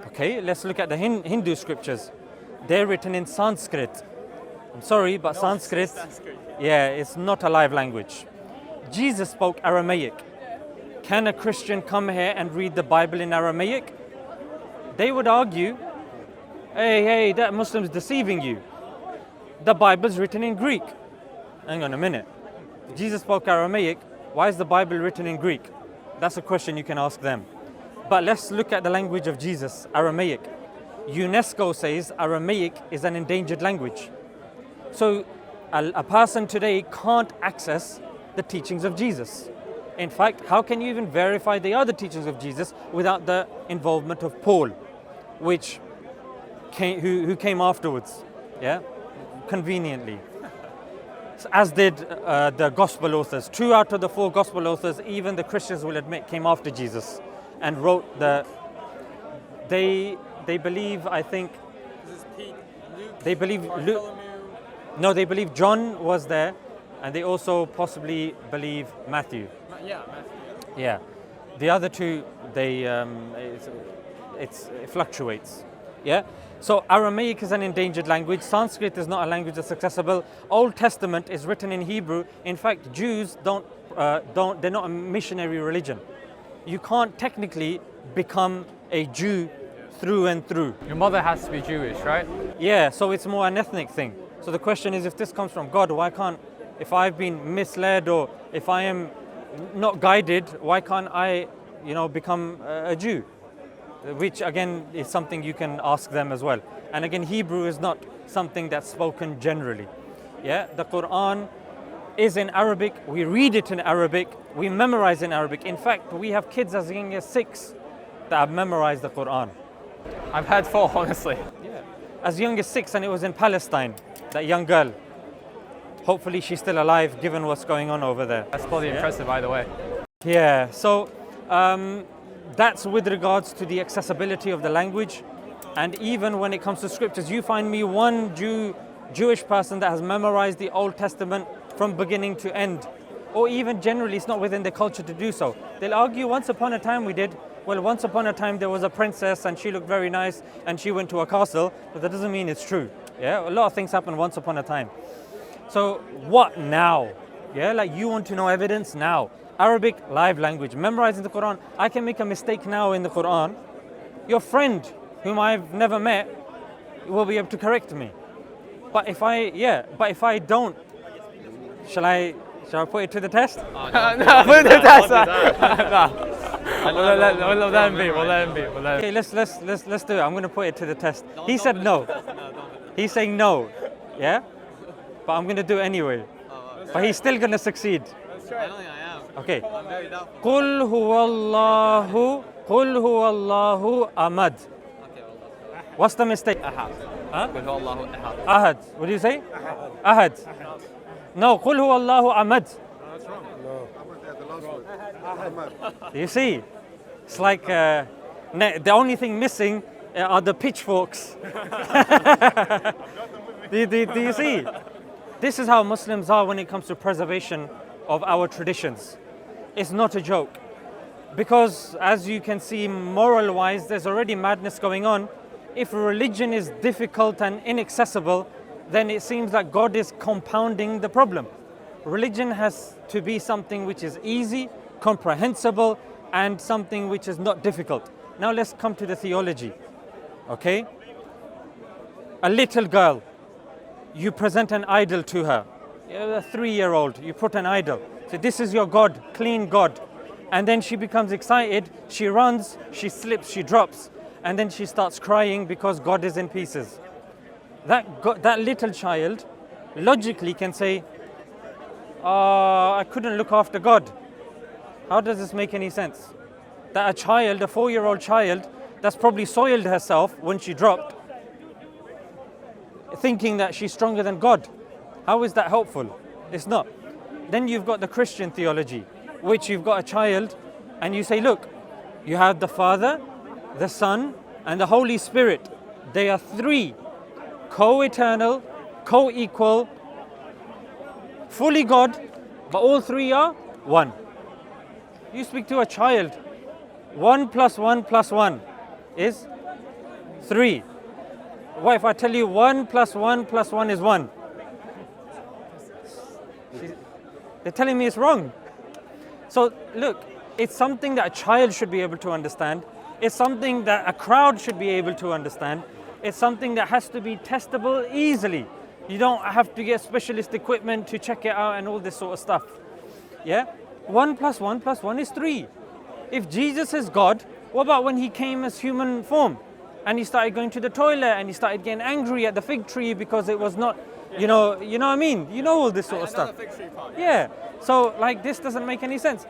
Okay, let's look at the Hindu scriptures. They're written in Sanskrit. I'm sorry, but Sanskrit, it's not a live language. Jesus spoke Aramaic. Can a Christian come here and read the Bible in Aramaic? They would argue, hey, that Muslim's deceiving you. The Bible's written in Greek. Hang on a minute. Jesus spoke Aramaic. Why is the Bible written in Greek? That's a question you can ask them. But let's look at the language of Jesus, Aramaic. UNESCO says Aramaic is an endangered language. So a person today can't access the teachings of Jesus. In fact, how can you even verify the other teachings of Jesus without the involvement of Paul, who came afterwards, conveniently. As did the gospel authors. 2 out of the 4 gospel authors, even the Christians will admit, came after Jesus and wrote they believe, I think, This is Pete, Luke, they believe Bartholomew. No, they believe John was there, and they also possibly believe Matthew. Yeah, Matthew. Yeah, the other 2, it fluctuates. Yeah, so Aramaic is an endangered language. Sanskrit is not a language that's accessible. Old Testament is written in Hebrew. In fact, Jews they're not a missionary religion. You can't technically become a Jew through and through. Your mother has to be Jewish, right? Yeah, so it's more an ethnic thing. So the question is, if this comes from God, why can't, if I've been misled or if I am not guided, why can't I, become a Jew? Which again is something you can ask them as well. And again, Hebrew is not something that's spoken generally. Yeah, the Quran is in Arabic, we read it in Arabic, we memorize in Arabic. In fact, we have kids as young as 6 that have memorized the Quran. I've had 4, honestly. As young as 6, and it was in Palestine. that young girl. Hopefully she's still alive given what's going on over there. That's probably impressive, by the way. Yeah, so that's with regards to the accessibility of the language. And even when it comes to scriptures, you find me one Jewish person that has memorized the Old Testament from beginning to end. Or even generally, it's not within their culture to do so. They'll argue, once upon a time we did. Well, once upon a time there was a princess and she looked very nice and she went to a castle, but that doesn't mean it's true. Yeah, a lot of things happen once upon a time. So what now? Yeah, like you want to know evidence now. Arabic, live language, memorizing the Quran. I can make a mistake now in the Quran. Your friend, whom I've never met, will be able to correct me. But if I don't, shall I put it to the test? No, put it to the test. No. We'll let him be. Okay, let's do it. I'm going to put it to the test. He said no. He's saying no. Yeah? But I'm going to do it anyway. But he's still going to succeed. I don't think I am. Okay. I'm very doubtful. قُلْ هُوَ اللَّهُ أَمَدْ. Okay, well, What's the mistake? Ahad. Huh? Qul huwa Allahu ahad. Ahad. What do you say? Ahad. No, قُلْ هُوَ اللَّهُ أَمَدْ. You see, it's like the only thing missing are the pitchforks. do you see? This is how Muslims are when it comes to preservation of our traditions. It's not a joke. Because as you can see, moral-wise, there's already madness going on. If religion is difficult and inaccessible, then it seems that God is compounding the problem. Religion has to be something which is easy, comprehensible, and something which is not difficult. Now let's come to the theology. Okay? A little girl, you present an idol to her. A 3-year-old, you put an idol. So this is your God, clean God. And then she becomes excited, she runs, she slips, she drops, and then she starts crying because God is in pieces. That little child logically can say, I couldn't look after God. How does this make any sense? That a child, a 4-year-old child, that's probably soiled herself when she dropped, thinking that she's stronger than God. How is that helpful? It's not. Then you've got the Christian theology, which you've got a child and you say, look, you have the Father, the Son, and the Holy Spirit. They are 3, co-eternal, co-equal, fully God, but all 3 are 1. You speak to a child, 1 + 1 + 1 is 3. What if I tell you 1 + 1 + 1 is 1? They're telling me it's wrong. So look, it's something that a child should be able to understand. It's something that a crowd should be able to understand. It's something that has to be testable easily. You don't have to get specialist equipment to check it out and all this sort of stuff. Yeah? 1 + 1 + 1 is 3. If Jesus is God, what about when he came as human form? And he started going to the toilet and he started getting angry at the fig tree because it was not, you know what I mean? You know all this sort of stuff. Yeah. So like this doesn't make any sense.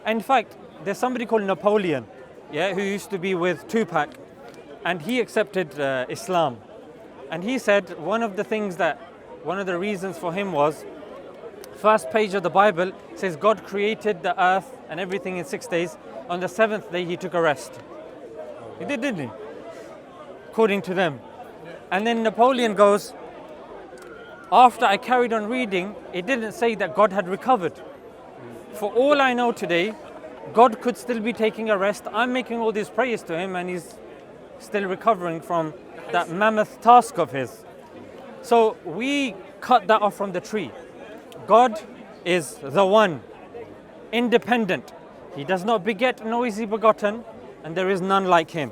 And in fact, there's somebody called Napoleon, yeah, who used to be with Tupac, and he accepted Islam. And he said one of the reasons for him was, first page of the Bible says God created the earth and everything in 6 days. On the 7th day he took a rest. He did, didn't he? According to them. And then Napoleon goes, after I carried on reading, it didn't say that God had recovered. For all I know today, God could still be taking a rest. I'm making all these prayers to him and he's still recovering from that mammoth task of his. So we cut that off from the tree. God is the one, independent. He does not beget nor is he begotten, and there is none like him.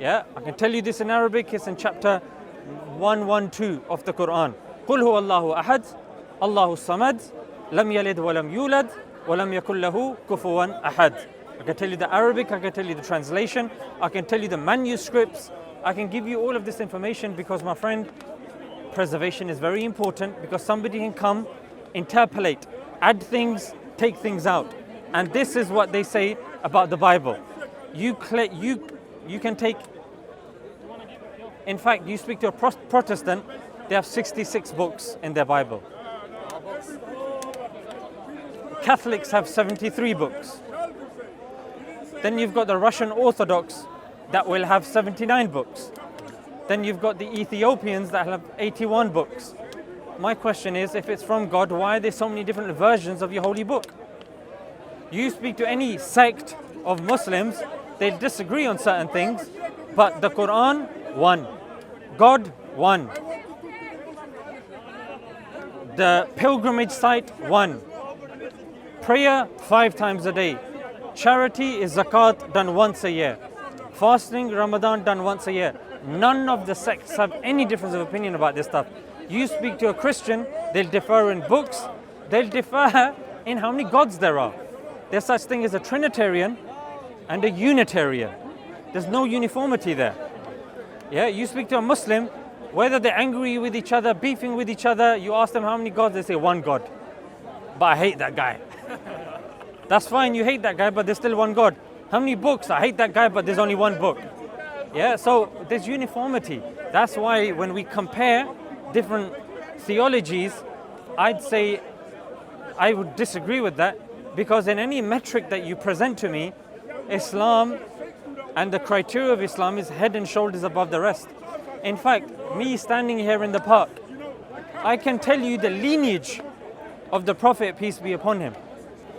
Yeah, I can tell you this in Arabic. It's in chapter 112 of the Quran. قُلْ هُوَ اللَّهُ أَحَدٌ اللَّهُ الصَّمَدُ لَمْ يَلِدْ وَلَمْ يُولَدْ وَلَمْ يَكُنْ لَهُ كُفُوًا أَحَدٌ. I can tell you the Arabic, I can tell you the translation, I can tell you the manuscripts, I can give you all of this information because, my friend, preservation is very important because somebody can come, interpolate, add things, take things out. And this is what they say about the Bible. You can take, in fact, you speak to a Protestant, they have 66 books in their Bible. Catholics have 73 books. Then you've got the Russian Orthodox that will have 79 books. Then you've got the Ethiopians that have 81 books. My question is, if it's from God, why are there so many different versions of your holy book? You speak to any sect of Muslims, they disagree on certain things, but the Quran, one. God, one. The pilgrimage site, one. Prayer, 5 times a day. Charity is zakat done once a year. Fasting, Ramadan done once a year. None of the sects have any difference of opinion about this stuff. You speak to a Christian, they'll differ in books, they'll differ in how many gods there are. There's such thing as a Trinitarian and a Unitarian. There's no uniformity there. Yeah, you speak to a Muslim, whether they're angry with each other, beefing with each other, you ask them how many gods, they say one God. But I hate that guy. That's fine, you hate that guy, but there's still one God. How many books? I hate that guy, but there's only one book. Yeah, so there's uniformity. That's why when we compare different theologies, I'd say I would disagree with that, because in any metric that you present to me, Islam and the criteria of Islam is head and shoulders above the rest. In fact, me standing here in the park, I can tell you the lineage of the Prophet, peace be upon him.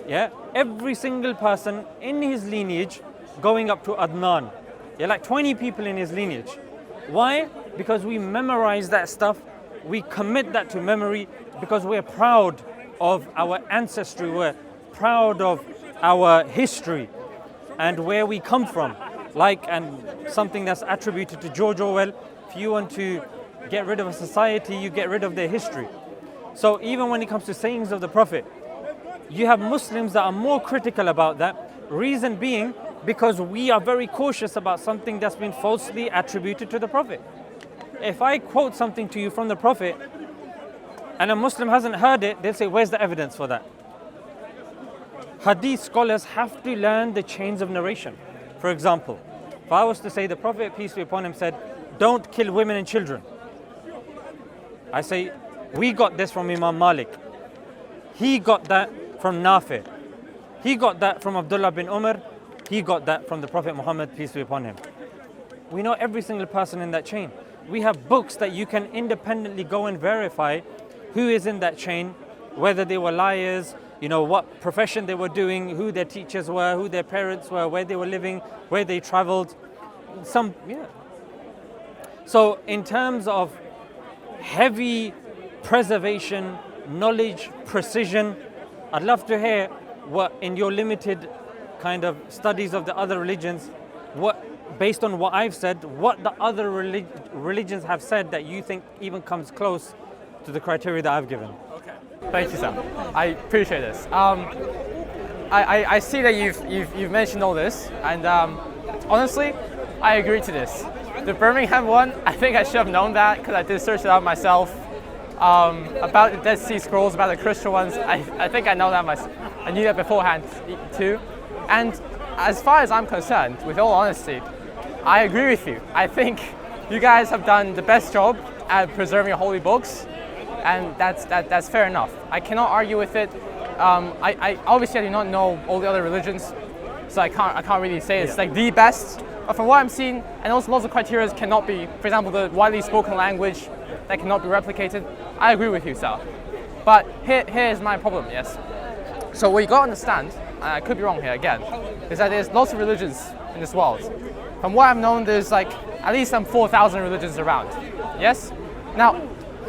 Yeah, every single person in his lineage going up to Adnan. Yeah, like 20 people in his lineage. Why? Because we memorize that stuff, we commit that to memory, because we're proud of our ancestry, we're proud of our history and where we come from. Like, and something that's attributed to George Orwell, if you want to get rid of a society, you get rid of their history. So even when it comes to sayings of the Prophet, you have Muslims that are more critical about that. Reason being, because we are very cautious about something that's been falsely attributed to the Prophet. If I quote something to you from the Prophet and a Muslim hasn't heard it, they'll say, where's the evidence for that? Hadith scholars have to learn the chains of narration. For example, if I was to say the Prophet, peace be upon him, said, don't kill women and children. I say, we got this from Imam Malik. He got that from Nafi. He got that from Abdullah bin Umar. He got that from the Prophet Muhammad, peace be upon him. We know every single person in that chain. We have books that you can independently go and verify who is in that chain, whether they were liars, you know, what profession they were doing, who their teachers were, who their parents were, where they were living, where they traveled. So in terms of heavy preservation, knowledge, precision, I'd love to hear what, in your limited kind of studies of the other religions, what, based on what I've said, what the other religions have said that you think even comes close to the criteria that I've given. Okay. Thank you, Sam. I appreciate this. I see that you've mentioned all this, and honestly, I agree to this. The Birmingham one, I think I should have known that because I did search it out myself. About the Dead Sea Scrolls, about the Christian ones, I think I know that myself. I knew that beforehand too. And as far as I'm concerned, with all honesty, I agree with you. I think you guys have done the best job at preserving your holy books, and that's fair enough. I cannot argue with it. I obviously I do not know all the other religions, so I can't really say it's like the best. But from what I'm seeing, and also most of the criteria cannot be, for example, the widely spoken language that cannot be replicated. I agree with you, Sal. But here's my problem, yes. So what you got to understand, and I could be wrong here again, is that there's lots of religions in this world. From what I've known, there's like at least some 4,000 religions around, yes? Now,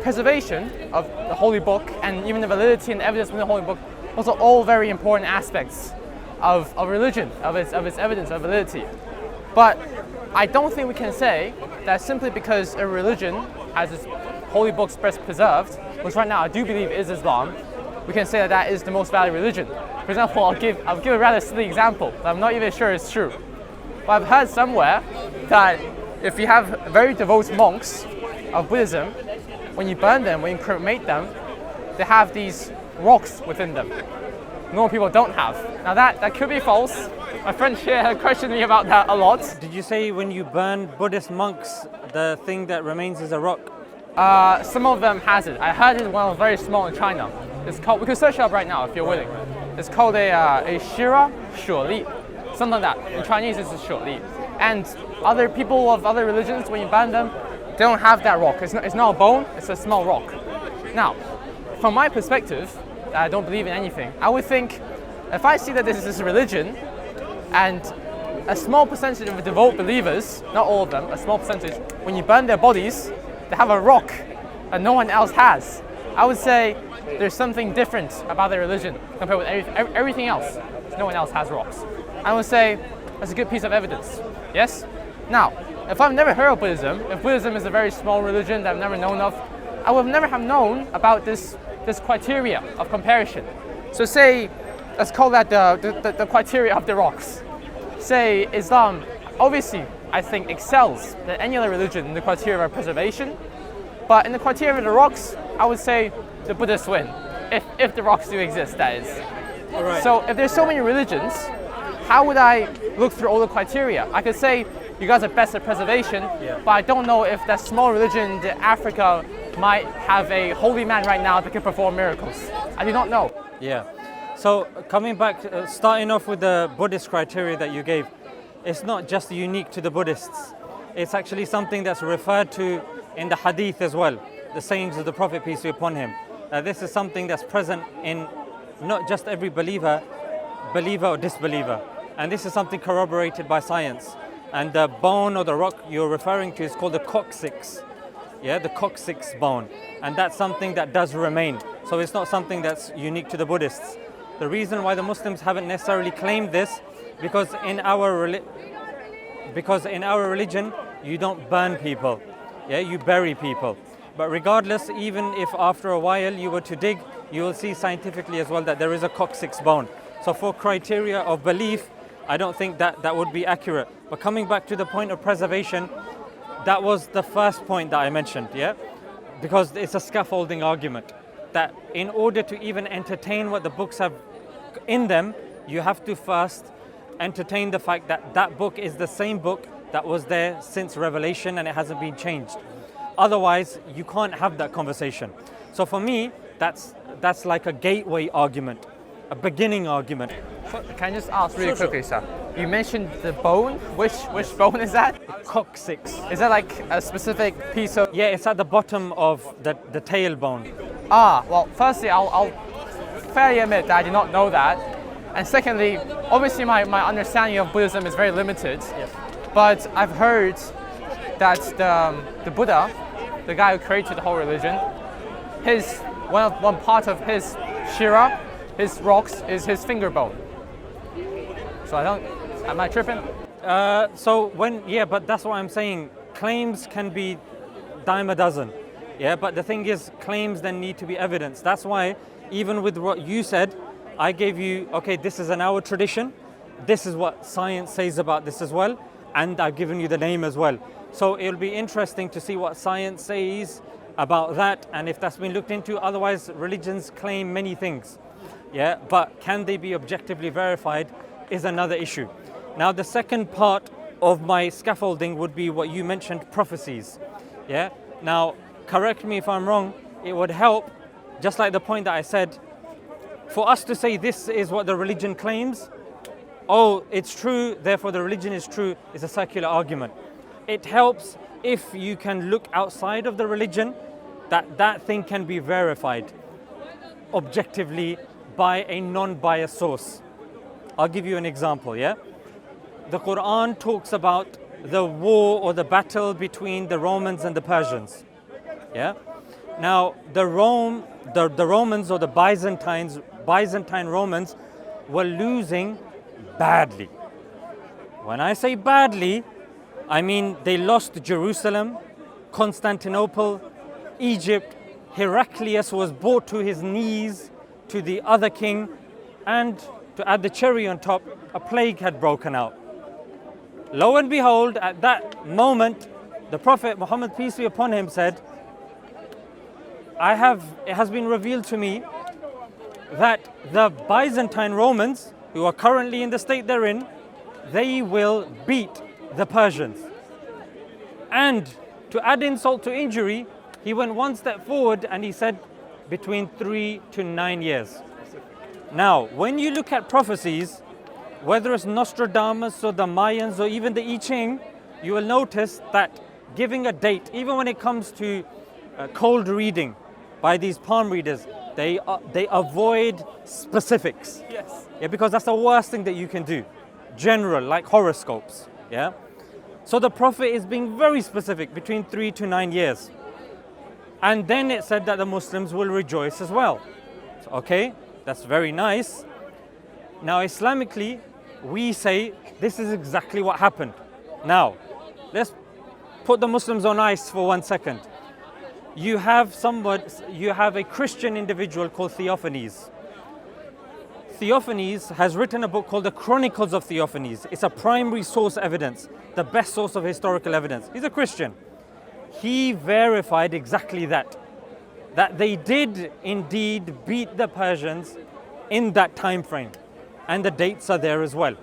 preservation of the holy book and even the validity and evidence within the holy book, those are all very important aspects of religion, of its evidence, of validity. But I don't think we can say that simply because a religion has its holy books best preserved, which right now I do believe is Islam, we can say that that is the most valid religion. For example, I'll give a rather silly example that I'm not even sure is true. But I've heard somewhere that if you have very devout monks of Buddhism, when you burn them, when you cremate them, they have these rocks within them. Normal people don't have. Now that could be false. My friend here had questioned me about that a lot. Did you say when you burn Buddhist monks, the thing that remains is a rock? Some of them has it. I heard it when I was very small in China. It's called, we can search it up right now if you're willing. It's called a shira shuoli, something like that. In Chinese, it's a shuoli. And other people of other religions, when you ban them, they don't have that rock. It's not a bone, it's a small rock. Now, from my perspective, I don't believe in anything. I would think, if I see that this is a religion, and a small percentage of the devout believers, not all of them, a small percentage, when you burn their bodies, they have a rock that no one else has. I would say there's something different about their religion compared with everything else. No one else has rocks. I would say that's a good piece of evidence. Yes? Now, if I've never heard of Buddhism, if Buddhism is a very small religion that I've never known of, I would never have known about this criteria of comparison. So say, let's call that the criteria of the rocks. Say Islam, obviously, I think excels than any other religion in the criteria of preservation, but in the criteria of the rocks, I would say the Buddhists win, if the rocks do exist, that is. Right. So if there's so many religions, how would I look through all the criteria? I could say you guys are best at preservation, but I don't know if that small religion in Africa might have a holy man right now that can perform miracles. I do not know. Yeah. So coming back, starting off with the Buddhist criteria that you gave, it's not just unique to the Buddhists. It's actually something that's referred to in the Hadith as well, the sayings of the Prophet, peace be upon him. This is something that's present in not just every believer or disbeliever. And this is something corroborated by science. And the bone or the rock you're referring to is called the coccyx. Yeah, the coccyx bone. And that's something that does remain. So it's not something that's unique to the Buddhists. The reason why the Muslims haven't necessarily claimed this, because in our religion, you don't burn people. Yeah, you bury people. But regardless, even if after a while you were to dig, you will see scientifically as well that there is a coccyx bone. So for criteria of belief, I don't think that would be accurate. But coming back to the point of preservation, that was the first point that I mentioned, yeah? Because it's a scaffolding argument, that in order to even entertain what the books have in them, you have to first entertain the fact that that book is the same book that was there since Revelation and it hasn't been changed. Otherwise, you can't have that conversation. So for me, that's like a gateway argument, a beginning argument. Can I just ask really quickly, sir? You mentioned the bone. Which bone is that? Coccyx. Is that like a specific piece of? Yeah, it's at the bottom of the tailbone. Ah, well, firstly, I'll fairly admit that I did not know that. And secondly, obviously my understanding of Buddhism is very limited. Yes. But I've heard that the Buddha, the guy who created the whole religion, one part of his shira, his rocks, is his finger bone. So am I tripping? But that's what I'm saying. Claims can be dime a dozen. Yeah, but the thing is, claims then need to be evidence. That's why, even with what you said, I gave you, okay, this is an our tradition. This is what science says about this as well. And I've given you the name as well. So it'll be interesting to see what science says about that and if that's been looked into. Otherwise, religions claim many things. Yeah, but can they be objectively verified is another issue. Now, the second part of my scaffolding would be what you mentioned, prophecies. Yeah. Now, correct me if I'm wrong, it would help, just like the point that I said, for us to say this is what the religion claims, oh, it's true, therefore the religion is true, is a circular argument. It helps if you can look outside of the religion, that thing can be verified objectively by a non-biased source. I'll give you an example, yeah? The Quran talks about the war or the battle between the Romans and the Persians, yeah? Now, the Romans or the Byzantine Romans were losing badly. When I say badly, I mean they lost Jerusalem, Constantinople, Egypt. Heraclius was brought to his knees to the other king, and to add the cherry on top, a plague had broken out. Lo and behold, at that moment, the Prophet Muhammad, peace be upon him, said, it has been revealed to me that the Byzantine Romans, who are currently in the state they're in, they will beat the Persians. And to add insult to injury, He went one step forward and he said between 3 to 9 years. Now, when you look at prophecies, whether it's Nostradamus or the Mayans or even the I Ching, you will notice that giving a date, even when it comes to cold reading by these palm readers, they avoid specifics. Yes. Yeah, because that's the worst thing that you can do. General, like horoscopes. Yeah. So the Prophet is being very specific, between 3 to 9 years. And then it said that the Muslims will rejoice as well. So, okay, that's very nice. Now, Islamically, we say this is exactly what happened. Now, let's put the Muslims on ice for 1 second. You have a Christian individual called Theophanes. Theophanes has written a book called the Chronicles of Theophanes. It's a primary source evidence, the best source of historical evidence. He's a Christian. He verified exactly that they did indeed beat the Persians in that time frame. And the dates are there as well.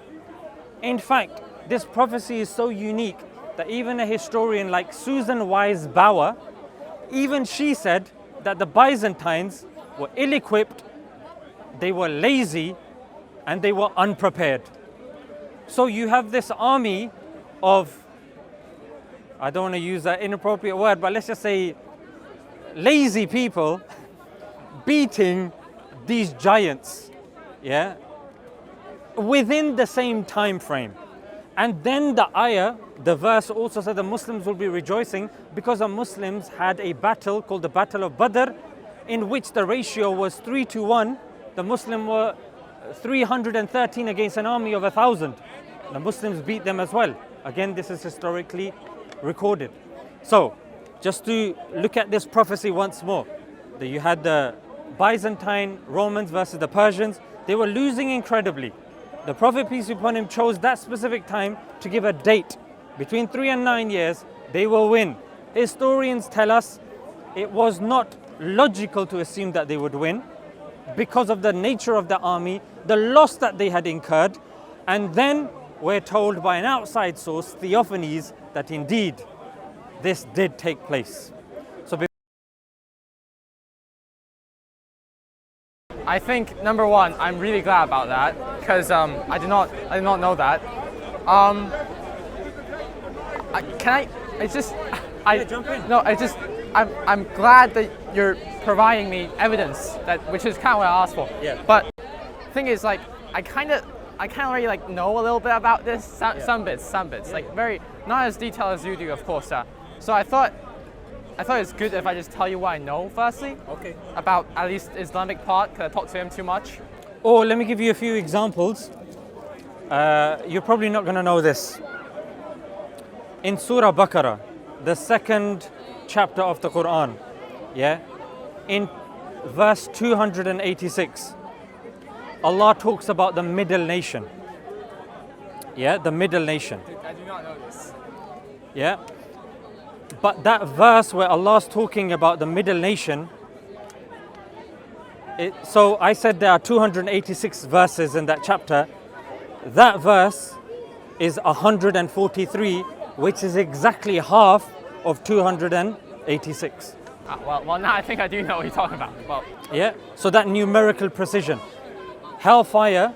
In fact, this prophecy is so unique that even a historian like Susan Wise Bauer, even she said that the Byzantines were ill-equipped, they were lazy, and they were unprepared. So you have this army of, I don't want to use that inappropriate word, but let's just say lazy people beating these giants, yeah, within the same time frame. And then the ayah, the verse also said the Muslims will be rejoicing because the Muslims had a battle called the Battle of Badr, in which the ratio was 3 to 1. The Muslims were 313 against an army of 1,000. The Muslims beat them as well. Again, this is historically recorded. So, just to look at this prophecy once more, that you had the Byzantine Romans versus the Persians. They were losing incredibly. The Prophet, peace be upon him, chose that specific time to give a date. Between 3 and 9 years, they will win. Historians tell us it was not logical to assume that they would win because of the nature of the army, the loss that they had incurred, and then we're told by an outside source, Theophanes, that indeed this did take place. So I think number one, I'm really glad about that because I did not know that. Jump in. No, I'm glad that you're providing me evidence which is kind of what I asked for. Yeah. But thing is, like, I kind of already like know a little bit about this. Some bits, like very not as detailed as you do, of course. So I thought it's good if I just tell you what I know firstly. Okay. About at least Islamic part, because I talk to him too much. Or let me give you a few examples. You're probably not going to know this. In Surah Baqarah, the second chapter of the Quran, yeah, in verse 286, Allah talks about the middle nation. Yeah, the middle nation. I do not know this. Yeah. But that verse where Allah's talking about the middle nation, so I said there are 286 verses in that chapter. That verse is 143, which is exactly half of 286. Well, now I think I do know what you're talking about. Well, Yeah, so that numerical precision. Hellfire,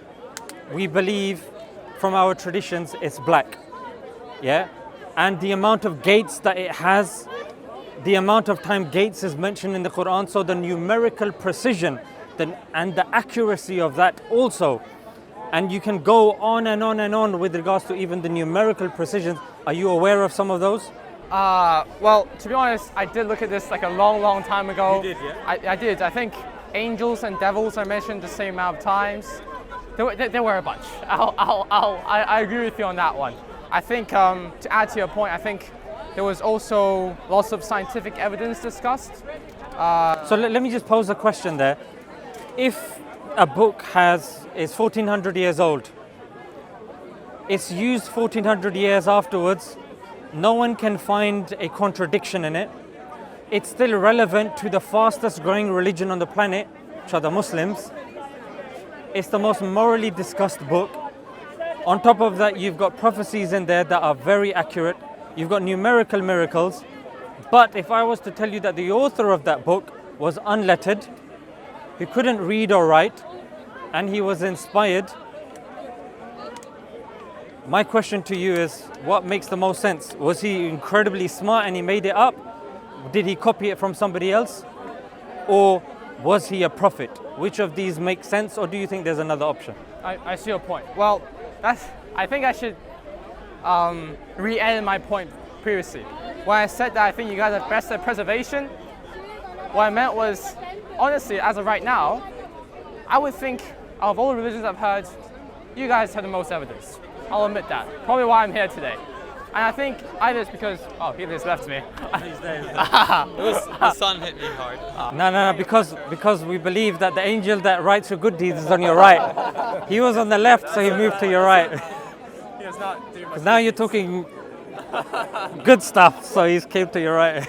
we believe from our traditions, is black. Yeah, and the amount of gates that it has, the amount of time gates is mentioned in the Quran, so the numerical precision and the accuracy of that also. And you can go on and on and on with regards to even the numerical precision. Are you aware of some of those? well, to be honest, I did look at this like a long time ago. You did, yeah? I did. I think angels and devils are mentioned the same amount of times. There were a bunch. I agree with you on that one. I think to add to your point, I think there was also lots of scientific evidence discussed. So let me just pose a question there. If a book is 1400 years old, it's used 1400 years afterwards, no one can find a contradiction in it. It's still relevant to the fastest growing religion on the planet, which are the Muslims. It's the most morally discussed book. On top of that, you've got prophecies in there that are very accurate. You've got numerical miracles. But if I was to tell you that the author of that book was unlettered, he couldn't read or write, and he was inspired, my question to you is, what makes the most sense? Was he incredibly smart and he made it up? Did he copy it from somebody else? Or was he a prophet? Which of these makes sense, or do you think there's another option? I see your point. Well, I think I should re-edit my point previously. When I said that I think you guys are best at preservation, what I meant was, honestly, as of right now, I would think of all the religions I've heard, you guys have the most evidence. I'll admit that. Probably why I'm here today. And I think either it's because, he just left me. The sun hit me hard. No, because we believe that the angel that writes your good deeds is on your right. He was on the left, so he moved to your right. It's not too much. Because now you're talking good stuff, so he came to your right.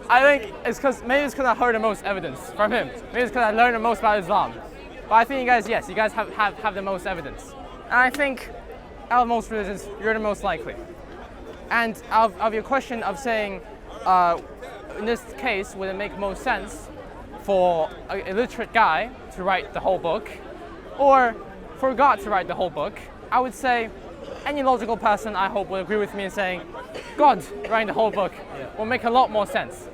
I think it's because I heard the most evidence from him. Maybe it's because I learned the most about Islam. But I think you guys have the most evidence. And I think out of most religions, you're the most likely. And of your question of saying, in this case, would it make most sense for an illiterate guy to write the whole book, or for God to write the whole book? I would say any logical person, I hope, will agree with me in saying God writing the whole book will make a lot more sense.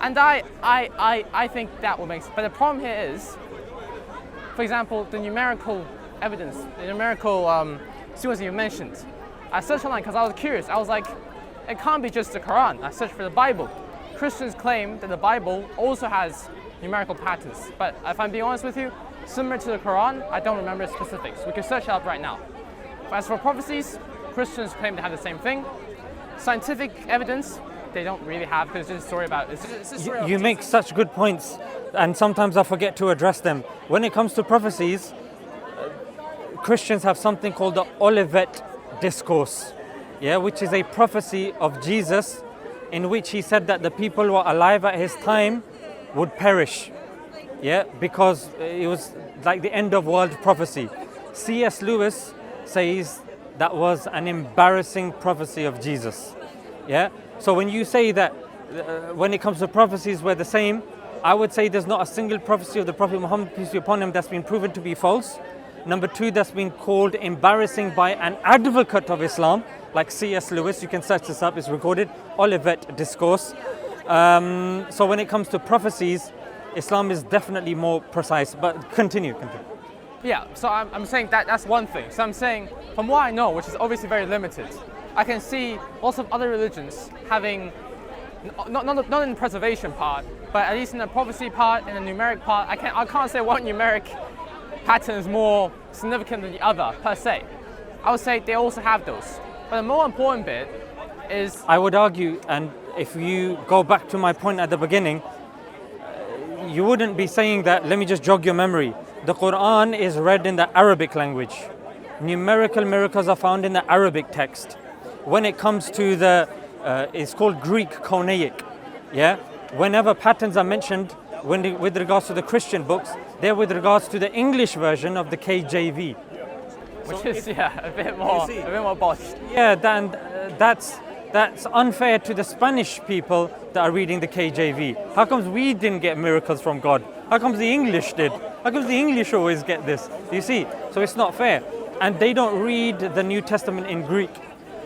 And I think that will make sense. But the problem here is, for example, the numerical evidence, the numerical sequence you mentioned. I searched online because I was curious. I was like, it can't be just the Quran. I searched for the Bible. Christians claim that the Bible also has numerical patterns. But if I'm being honest with you, similar to the Quran, I don't remember the specifics. We can search it up right now. But as for prophecies, Christians claim to have the same thing. Scientific evidence, they don't really have, because it's just a story about it. You make such good points, and sometimes I forget to address them. When it comes to prophecies, Christians have something called the Olivet discourse, which is a prophecy of Jesus, in which he said that the people who are alive at his time would perish, because it was like the end of world prophecy. C.S. Lewis says that was an embarrassing prophecy of Jesus. So when you say that when it comes to prophecies we're the same, I would say there's not a single prophecy of the Prophet Muhammad, peace be upon him, that's been proven to be false. Number two, that's been called embarrassing by an advocate of Islam, like C.S. Lewis. You can search this up, it's recorded, Olivet Discourse. So when it comes to prophecies, Islam is definitely more precise, but continue. Yeah, so I'm saying that's one thing. So I'm saying, from what I know, which is obviously very limited, I can see lots of other religions having, not in the preservation part, but at least in the prophecy part, in the numeric part, I can't say one numeric pattern is more significant than the other, per se. I would say they also have those. But the more important bit is... I would argue, and if you go back to my point at the beginning, you wouldn't be saying that, let me just jog your memory. The Quran is read in the Arabic language. Numerical miracles are found in the Arabic text. When it comes to it's called Greek Quranic. Whenever patterns are mentioned, with regards to the Christian books, they're with regards to the English version of the KJV. Which is a bit more botched. That's unfair to the Spanish people that are reading the KJV. How comes we didn't get miracles from God? How comes the English did? How comes the English always get this? You see, so it's not fair. And they don't read the New Testament in Greek.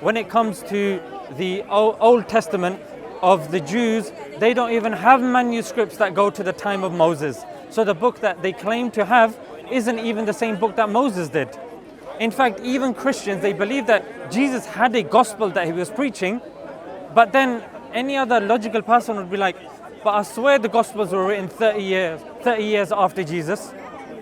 When it comes to the Old Testament of the Jews, they don't even have manuscripts that go to the time of Moses. So the book that they claim to have isn't even the same book that Moses did. In fact, even Christians, they believe that Jesus had a gospel that he was preaching, but then any other logical person would be like, but I swear the gospels were written 30 years after Jesus.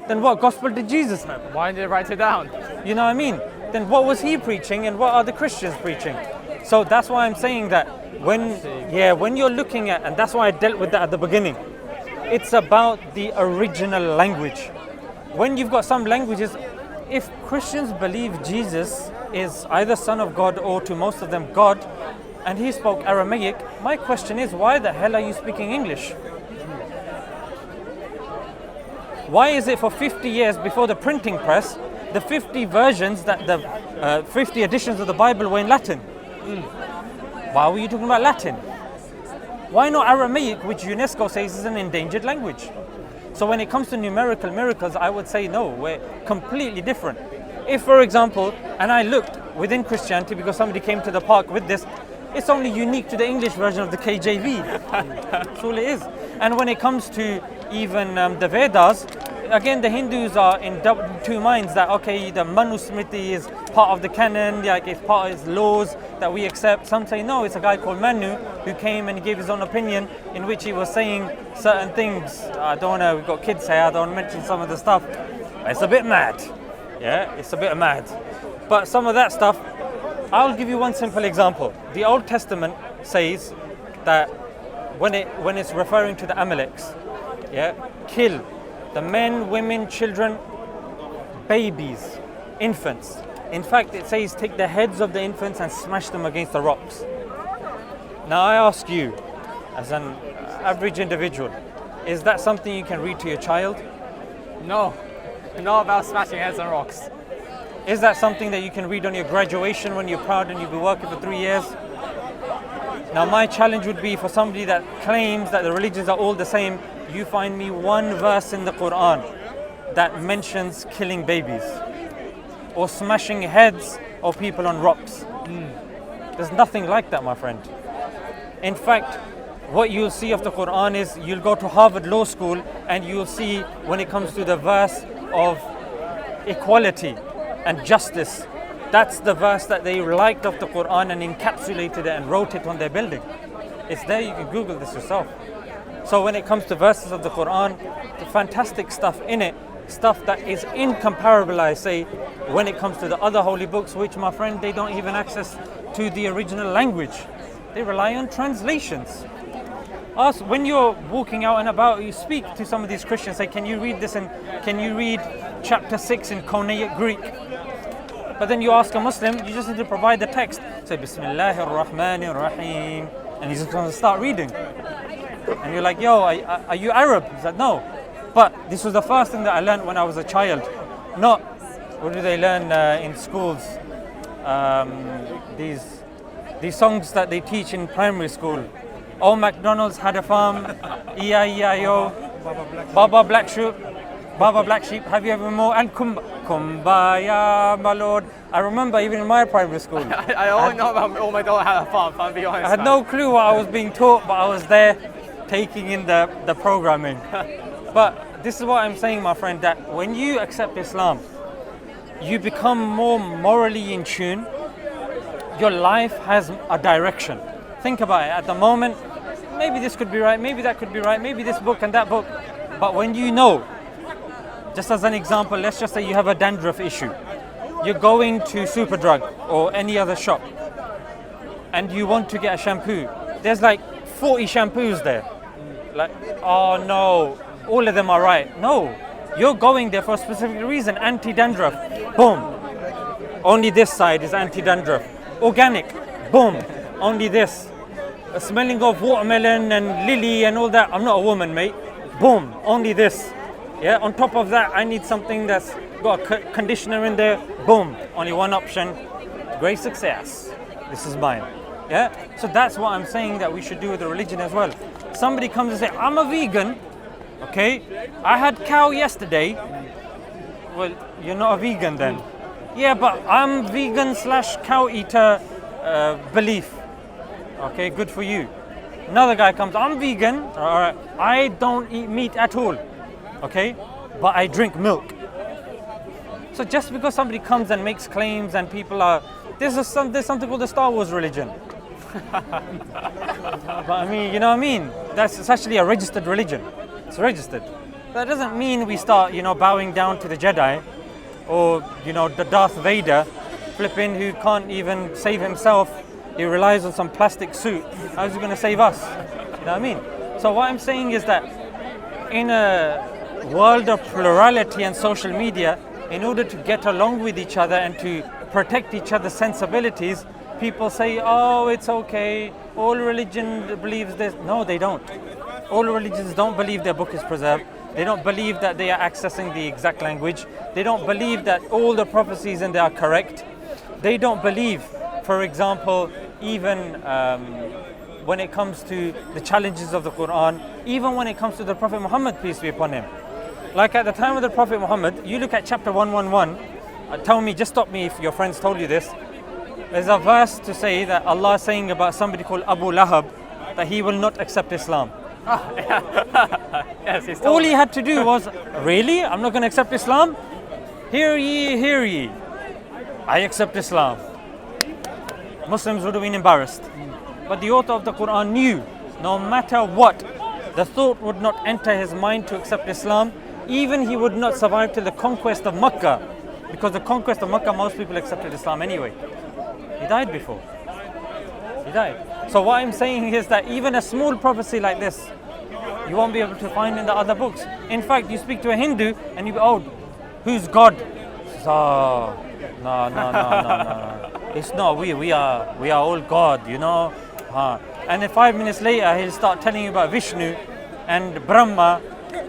Then what gospel did Jesus have? Why did they write it down? You know what I mean? Then what was he preaching and what are the Christians preaching? So that's why I'm saying that when you're looking at, and that's why I dealt with that at the beginning, it's about the original language. When you've got some languages, if Christians believe Jesus is either Son of God or to most of them God, and he spoke Aramaic, my question is, why the hell are you speaking English? Why is it for 50 years before the printing press, the 50 versions, that the 50 editions of the Bible were in Latin? Why were you talking about Latin? Why not Aramaic, which UNESCO says is an endangered language? So when it comes to numerical miracles, I would say no, we're completely different. If, for example, and I looked within Christianity because somebody came to the park with this, it's only unique to the English version of the KJV. That's all it is. And when it comes to even the Vedas, again, the Hindus are in two minds that, okay, the Manusmriti is part of the canon, like it's part of its laws that we accept. Some say no, it's a guy called Manu who came and gave his own opinion in which he was saying certain things. I don't want to, we've got kids here, I don't want to mention some of the stuff. It's a bit mad. Yeah, it's a bit mad. But some of that stuff, I'll give you one simple example. The Old Testament says that when it's referring to the Amaleks, yeah, kill the men, women, children, babies, infants. In fact, it says take the heads of the infants and smash them against the rocks. Now I ask you, as an average individual, is that something you can read to your child? No, not about smashing heads on rocks. Is that something that you can read on your graduation when you're proud and you've been working for 3 years? Now my challenge would be for somebody that claims that the religions are all the same, you find me one verse in the Quran that mentions killing babies or smashing heads of people on rocks. There's nothing like that, my friend. In fact, what you'll see of the Quran is you'll go to Harvard Law School and you'll see when it comes to the verse of equality and justice, that's the verse that they liked of the Quran and encapsulated it and wrote it on their building. It's there, you can Google this yourself. So when it comes to verses of the Quran, the fantastic stuff in it, stuff that is incomparable, I say, when it comes to the other holy books, which, my friend, they don't even access to the original language. They rely on translations. Ask, when you're walking out and about, you speak to some of these Christians, say, can you read this and can you read chapter 6 in Quranic Greek? But then you ask a Muslim, you just need to provide the text. Say, Bismillahir Rahmanir Rahim. And he's just going to start reading. And you're like, yo, are you Arab? He said, no. But this was the first thing that I learned when I was a child. Not, what do they learn in schools? These songs that they teach in primary school. Oh, McDonald's had a farm, E-I-E-I-O, Baba Black Sheep, Baba Black Sheep, have you ever more? And Kumbaya, my lord. I remember even in my primary school. I only know about Oh My Daughter Had a Farm, if I'm being honest. I had no clue what I was being taught, but I was there taking in the programming. But this is what I'm saying, my friend, that when you accept Islam, you become more morally in tune. Your life has a direction. Think about it. At the moment, maybe this could be right, maybe that could be right, maybe this book and that book. But when you know, just as an example, let's just say you have a dandruff issue. You're going to Superdrug or any other shop and you want to get a shampoo. There's like 40 shampoos there. Like, oh no, all of them are right. No, you're going there for a specific reason. Anti-dandruff, boom. Only this side is anti-dandruff. Organic, boom. Only this. Smelling of watermelon and lily and all that. I'm not a woman, mate. Boom, only this. Yeah, on top of that, I need something that's got a conditioner in there. Boom, only one option. Great success. This is mine. Yeah, so that's what I'm saying that we should do with the religion as well. Somebody comes and say, I'm a vegan. Okay, I had cow yesterday. Well, you're not a vegan then. Yeah, but I'm vegan / cow eater belief. Okay, good for you. Another guy comes, I'm vegan. All right, I don't eat meat at all. Okay, but I drink milk. So just because somebody comes and makes claims and people are, there's something called the Star Wars religion. But I mean, you know what I mean? It's actually a registered religion. It's registered. That doesn't mean we start, bowing down to the Jedi or, the Darth Vader flipping who can't even save himself. He relies on some plastic suit. How's he going to save us? You know what I mean? So what I'm saying is that in a world of plurality and social media, in order to get along with each other and to protect each other's sensibilities, people say, oh, it's okay, all religion believes this. No, they don't. All religions don't believe their book is preserved. They don't believe that they are accessing the exact language. They don't believe that all the prophecies in there are correct. They don't believe, for example, even when it comes to the challenges of the Quran, even when it comes to the Prophet Muhammad, peace be upon him. Like at the time of the Prophet Muhammad, you look at chapter 111, tell me, just stop me if your friends told you this. There's a verse to say that Allah is saying about somebody called Abu Lahab that he will not accept Islam. Oh, yes, he's All he had to do was, really? I'm not going to accept Islam? Hear ye, hear ye. I accept Islam. Muslims would have been embarrassed. But the author of the Quran knew, no matter what, the thought would not enter his mind to accept Islam. Even he would not survive to the conquest of Makkah. Because the conquest of Makkah, most people accepted Islam anyway. He died before. He died. So what I'm saying is that even a small prophecy like this, you won't be able to find in the other books. In fact, you speak to a Hindu and you go, oh, who's God? So, no. It's not we are all God, you know. And then 5 minutes later, he'll start telling you about Vishnu and Brahma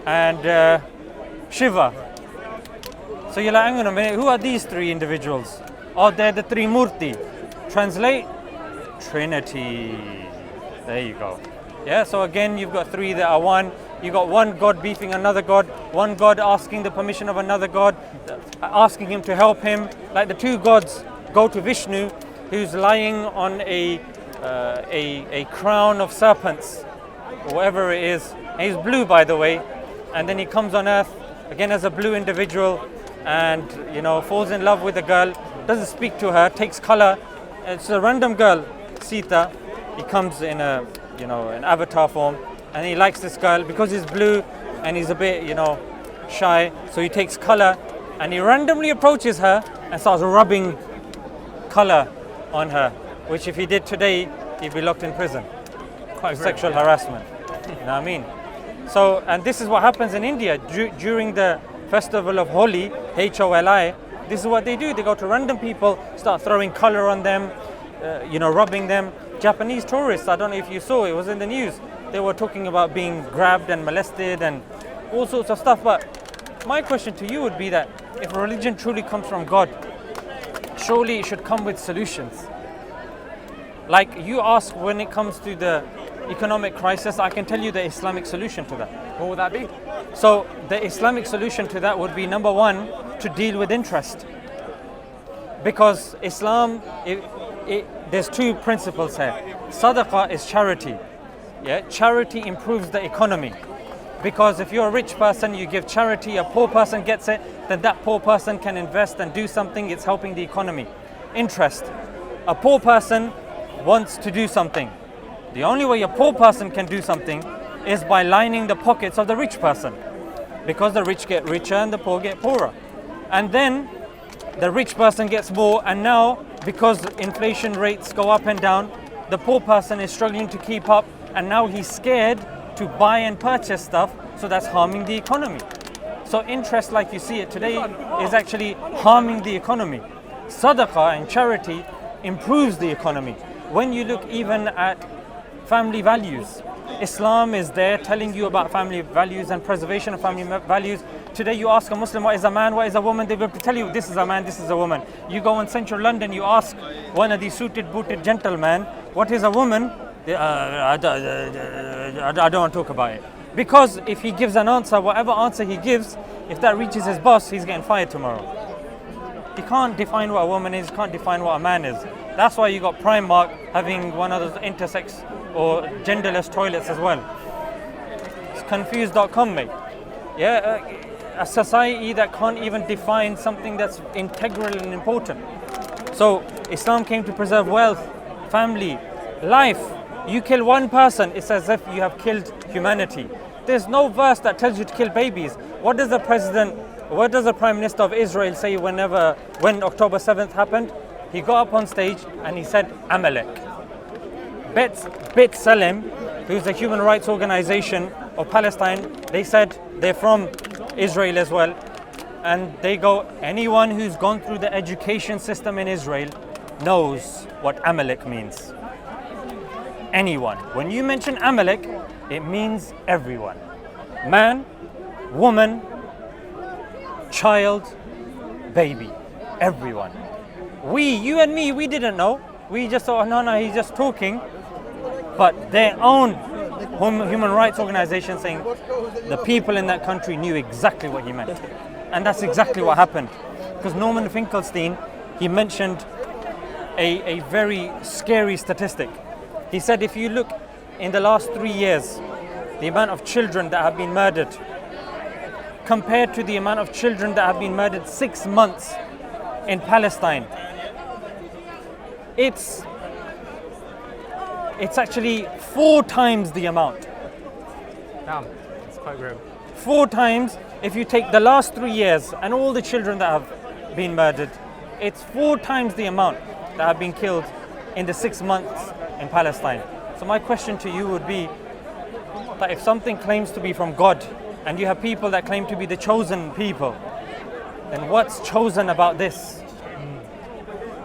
and Shiva. So you're like, hang on a minute, who are these three individuals? Oh, they're the three Murti. Translate, Trinity. There you go. Yeah, so again, you've got three that are one. You've got one God beefing another God, one God asking the permission of another God, asking him to help him. Like the two gods go to Vishnu, who's lying on a crown of serpents, or whatever it is. And he's blue, by the way. And then he comes on earth, again as a blue individual, and falls in love with a girl, doesn't speak to her, takes color. It's a random girl, Sita. He comes in an avatar form, and he likes this girl because he's blue and he's a bit, shy. So he takes color and he randomly approaches her and starts rubbing color on her, which if he did today, he'd be locked in prison for sexual harassment. You know what I mean? So, and this is what happens in India during the festival of Holi, Holi. This is what they do. They go to random people, start throwing color on them, rubbing them. Japanese tourists, I don't know if you saw, it was in the news. They were talking about being grabbed and molested and all sorts of stuff. But my question to you would be that if religion truly comes from God, surely it should come with solutions. Like you ask when it comes to the economic crisis, I can tell you the Islamic solution to that. What would that be? So the Islamic solution to that would be, number one, to deal with interest. Because Islam, there's two principles here. Sadaqah is charity. Yeah, charity improves the economy. Because if you're a rich person, you give charity, a poor person gets it, then that poor person can invest and do something, it's helping the economy. Interest. A poor person wants to do something. The only way a poor person can do something is by lining the pockets of the rich person. Because the rich get richer and the poor get poorer. And then the rich person gets more, and now because inflation rates go up and down, the poor person is struggling to keep up, and now he's scared to buy and purchase stuff, so that's harming the economy. So interest, like you see it today, is actually harming the economy. Sadaqah and charity improves the economy. When you look even at family values, Islam is there telling you about family values and preservation of family values. Today you ask a Muslim what is a man, what is a woman, they will tell you this is a man, this is a woman. You go in central London, you ask one of these suited, booted gentlemen, what is a woman? I don't want to talk about it. Because if he gives an answer, whatever answer he gives, if that reaches his boss, he's getting fired tomorrow. He can't define what a woman is, can't define what a man is. That's why you got Primark having one of those intersex or genderless toilets as well. It's confused.com, mate. Yeah, a society that can't even define something that's integral and important. So Islam came to preserve wealth, family, life. You kill one person, it's as if you have killed humanity. There's no verse that tells you to kill babies. What does the Prime Minister of Israel say when October 7th happened? He got up on stage and he said, Amalek. Bet Salem, who's a human rights organization of Palestine, they said they're from Israel as well. And they go, anyone who's gone through the education system in Israel knows what Amalek means. Anyone. When you mention Amalek, it means everyone. Man, woman, child, baby, everyone. You and me, we didn't know. We just thought, no, he's just talking. but their own human rights organization saying the people in that country knew exactly what he meant. And that's exactly what happened. Because Norman Finkelstein, he mentioned a very scary statistic. He said if you look in the last 3 years, the amount of children that have been murdered compared to the amount of children that have been murdered 6 months in Palestine, it's actually 4 times the amount. Damn, it's quite grim. 4 times. If you take the last 3 years and all the children that have been murdered, it's 4 times the amount that have been killed in the 6 months in Palestine. So my question to you would be that if something claims to be from God and you have people that claim to be the chosen people, then what's chosen about this?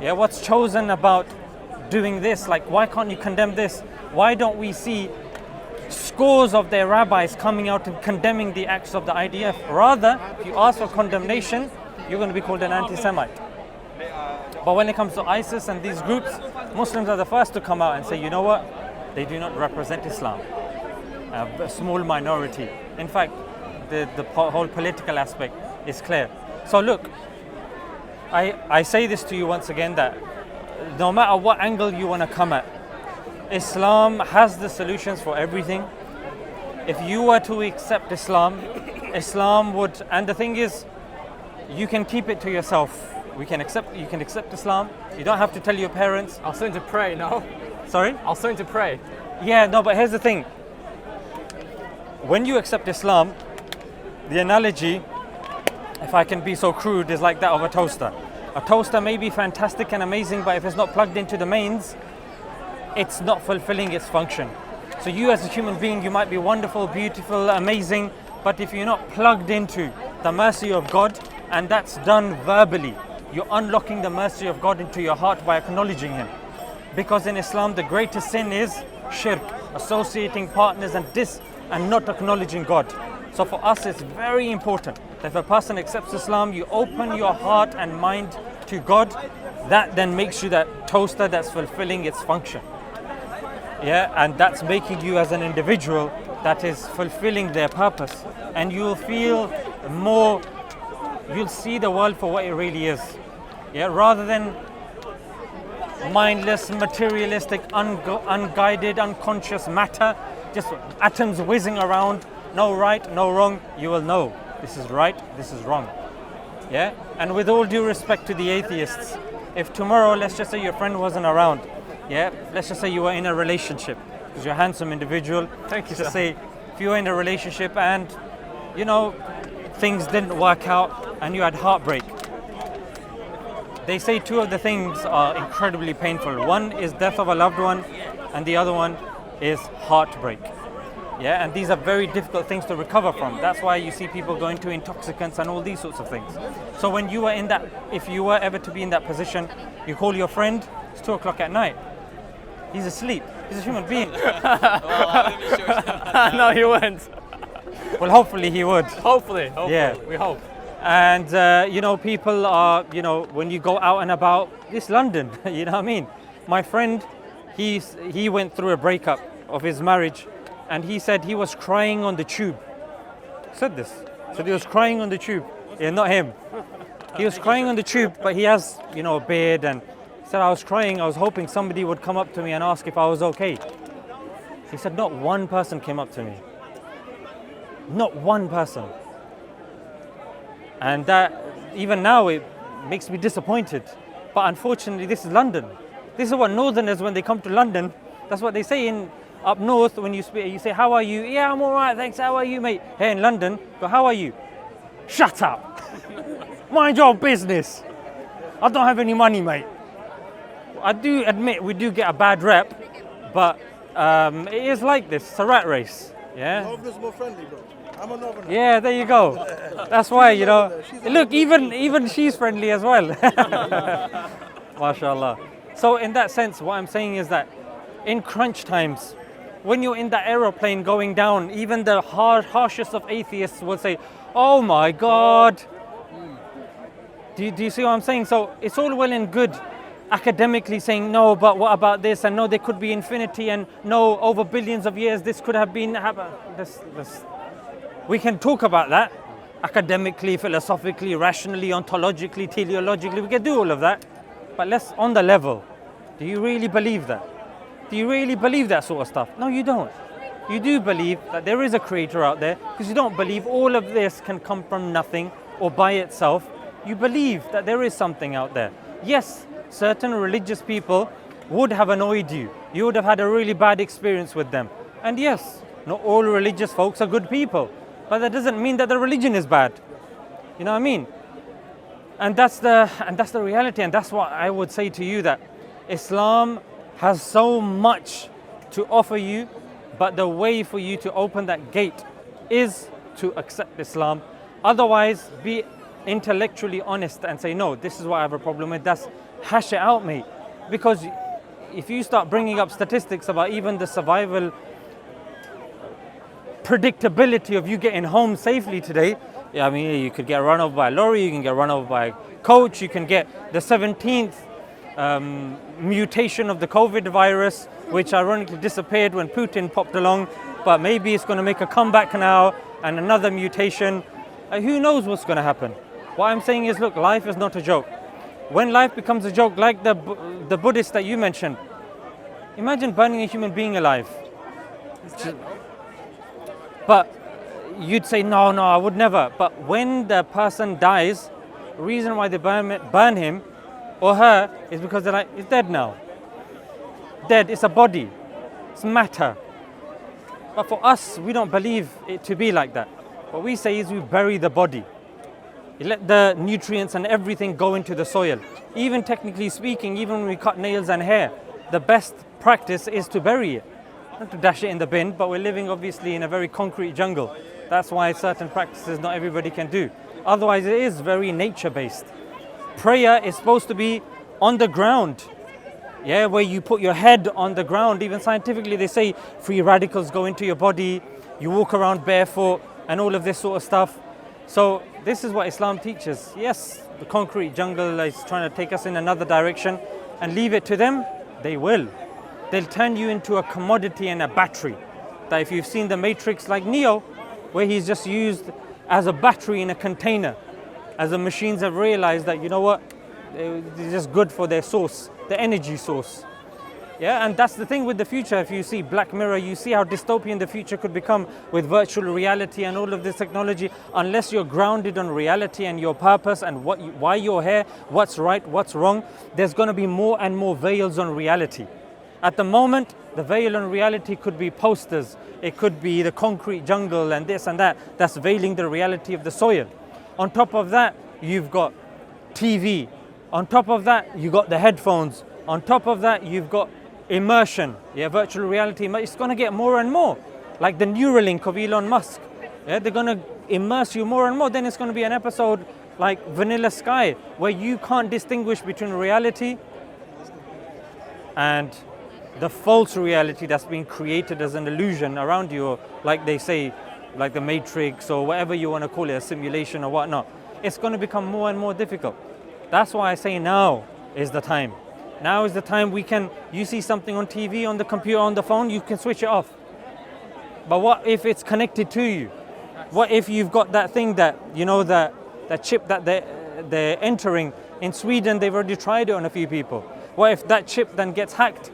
Yeah, what's chosen about doing this? Like, why can't you condemn this? Why don't we see scores of their rabbis coming out and condemning the acts of the IDF? Rather, if you ask for condemnation, you're going to be called an anti-Semite. But when it comes to ISIS and these groups, Muslims are the first to come out and say, you know what? They do not represent Islam. A small minority. In fact, the whole political aspect is clear. So look, I say this to you once again, that no matter what angle you want to come at, Islam has the solutions for everything. If you were to accept Islam, Islam would, and the thing is, you can keep it to yourself. You can accept Islam. You don't have to tell your parents. I'll starting to pray, no? Sorry? I'll starting to pray. Yeah, no, but here's the thing. When you accept Islam, the analogy, if I can be so crude, is like that of a toaster. A toaster may be fantastic and amazing, but if it's not plugged into the mains, it's not fulfilling its function. So you as a human being, you might be wonderful, beautiful, amazing, but if you're not plugged into the mercy of God, and that's done verbally, you're unlocking the mercy of God into your heart by acknowledging Him. Because in Islam, the greatest sin is shirk, associating partners and not acknowledging God. So for us, it's very important that if a person accepts Islam, you open your heart and mind to God. That then makes you that toaster that's fulfilling its function. Yeah, and that's making you as an individual that is fulfilling their purpose. And you'll feel more, you'll see the world for what it really is. Yeah, rather than mindless, materialistic, unguided, unconscious matter, just atoms whizzing around, no right, no wrong. You will know this is right, this is wrong. Yeah, and with all due respect to the atheists, if tomorrow, let's just say your friend wasn't around, yeah, let's just say you were in a relationship, because you're a handsome individual. Thank you, Just sir. say if you were in a relationship and, you know, things didn't work out and you had heartbreak. They say 2 of the things are incredibly painful. One is death of a loved one, and the other one is heartbreak. Yeah, and these are very difficult things to recover from. That's why you see people going to intoxicants and all these sorts of things. So when you were in that, if you were ever to be in that position, you call your friend, it's 2 o'clock at night. He's asleep. He's a human being. No, he wouldn't. Well, hopefully he would. Hopefully. Yeah. We hope. And you know, people are, you know, when you go out and about, it's London. You know what I mean? My friend, he went through a breakup of his marriage, and he said he was crying on the tube. Said this. Said he was crying on the tube. Yeah, not him. He was crying on the tube, but he has, you know, a beard, and he said, I was crying, I was hoping somebody would come up to me and ask if I was okay. He said, not one person came up to me. Not one person. And that, even now, it makes me disappointed. But unfortunately, this is London. This is what Northerners, when they come to London, that's what they say in up north. When you speak, you say, how are you? Yeah, I'm all right, thanks. How are you, mate? Here in London, go, how are you? Shut up. Mind your business. I don't have any money, mate. I do admit we do get a bad rep, but it is like this. It's a rat race. Yeah. Northerners more friendly, bro. I'm a Northerner. Yeah, there you go. That's why, you know. Look, even she's friendly as well. MashaAllah. So in that sense, what I'm saying is that in crunch times, when you're in that aeroplane going down, even the harshest of atheists will say, oh my God. Do you see what I'm saying? So it's all well and good academically saying, no, but what about this? And no, there could be infinity, and no, over billions of years, this could have been. We can talk about that academically, philosophically, rationally, ontologically, teleologically. We can do all of that. But let's, on the level, do you really believe that? Do you really believe that sort of stuff? No, you don't. You do believe that there is a creator out there, because you don't believe all of this can come from nothing or by itself. You believe that there is something out there. Yes, certain religious people would have annoyed you. You would have had a really bad experience with them. And yes, not all religious folks are good people, but that doesn't mean that the religion is bad. You know what I mean? And that's the reality, and that's what I would say to you, that Islam has so much to offer you, but the way for you to open that gate is to accept Islam. Otherwise, be intellectually honest and say, no, this is what I have a problem with. That's hash it out, mate. Because if you start bringing up statistics about even the survival predictability of you getting home safely today, I mean, you could get run over by a lorry, you can get run over by a coach, you can get the 17th mutation of the COVID virus, which ironically disappeared when Putin popped along, but maybe it's going to make a comeback now, and another mutation. Who knows what's going to happen? What I'm saying is, look, life is not a joke. When life becomes a joke, like the Buddhist that you mentioned, imagine burning a human being alive. But you'd say, no, I would never. But when the person dies, the reason why they burn him or her is because they're like, it's dead now. Dead, it's a body, it's matter. But for us, we don't believe it to be like that. What we say is we bury the body. You let the nutrients and everything go into the soil. Even technically speaking, even when we cut nails and hair, the best practice is to bury it. Not to dash it in the bin, but we're living obviously in a very concrete jungle. That's why certain practices not everybody can do. Otherwise, it is very nature-based. Prayer is supposed to be on the ground. Yeah, where you put your head on the ground. Even scientifically, they say free radicals go into your body, you walk around barefoot, and all of this sort of stuff. So this is what Islam teaches. Yes, the concrete jungle is trying to take us in another direction, and leave it to them, they will. They'll turn you into a commodity and a battery. That if you've seen the Matrix, like Neo, where he's just used as a battery in a container, as the machines have realized that, you know what, they're just good for their source, the energy source. Yeah, and that's the thing with the future. If you see Black Mirror, you see how dystopian the future could become with virtual reality and all of this technology. Unless you're grounded on reality and your purpose and why you're here, what's right, what's wrong, there's going to be more and more veils on reality. At the moment, the veil on reality could be posters, it could be the concrete jungle and this and that, that's veiling the reality of the soil. On top of that, you've got TV. On top of that, you've got the headphones. On top of that, you've got immersion, virtual reality. It's going to get more and more, like the Neuralink of Elon Musk. Yeah, they're going to immerse you more and more. Then it's going to be an episode like Vanilla Sky, where you can't distinguish between reality and the false reality that's being created as an illusion around you, or like they say, like the Matrix or whatever you want to call it, a simulation or whatnot. It's going to become more and more difficult. That's why I say now is the time. Now is the time you see something on TV, on the computer, on the phone, you can switch it off. But what if it's connected to you? What if you've got that thing that, you know, that chip that they're entering? In Sweden, they've already tried it on a few people. What if that chip then gets hacked?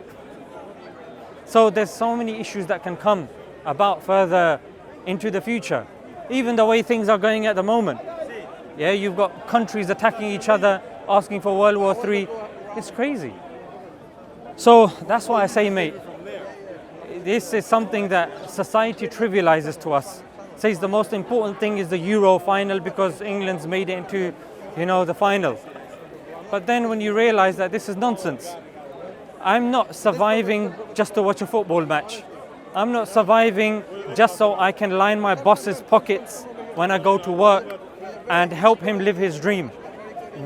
So there's so many issues that can come about further into the future. Even the way things are going at the moment. Yeah, you've got countries attacking each other, asking for World War III. It's crazy. So that's why I say, mate, this is something that society trivializes to us. Says the most important thing is the Euro final because England's made it into, the final. But then when you realize that this is nonsense, I'm not surviving just to watch a football match. I'm not surviving just so I can line my boss's pockets when I go to work and help him live his dream.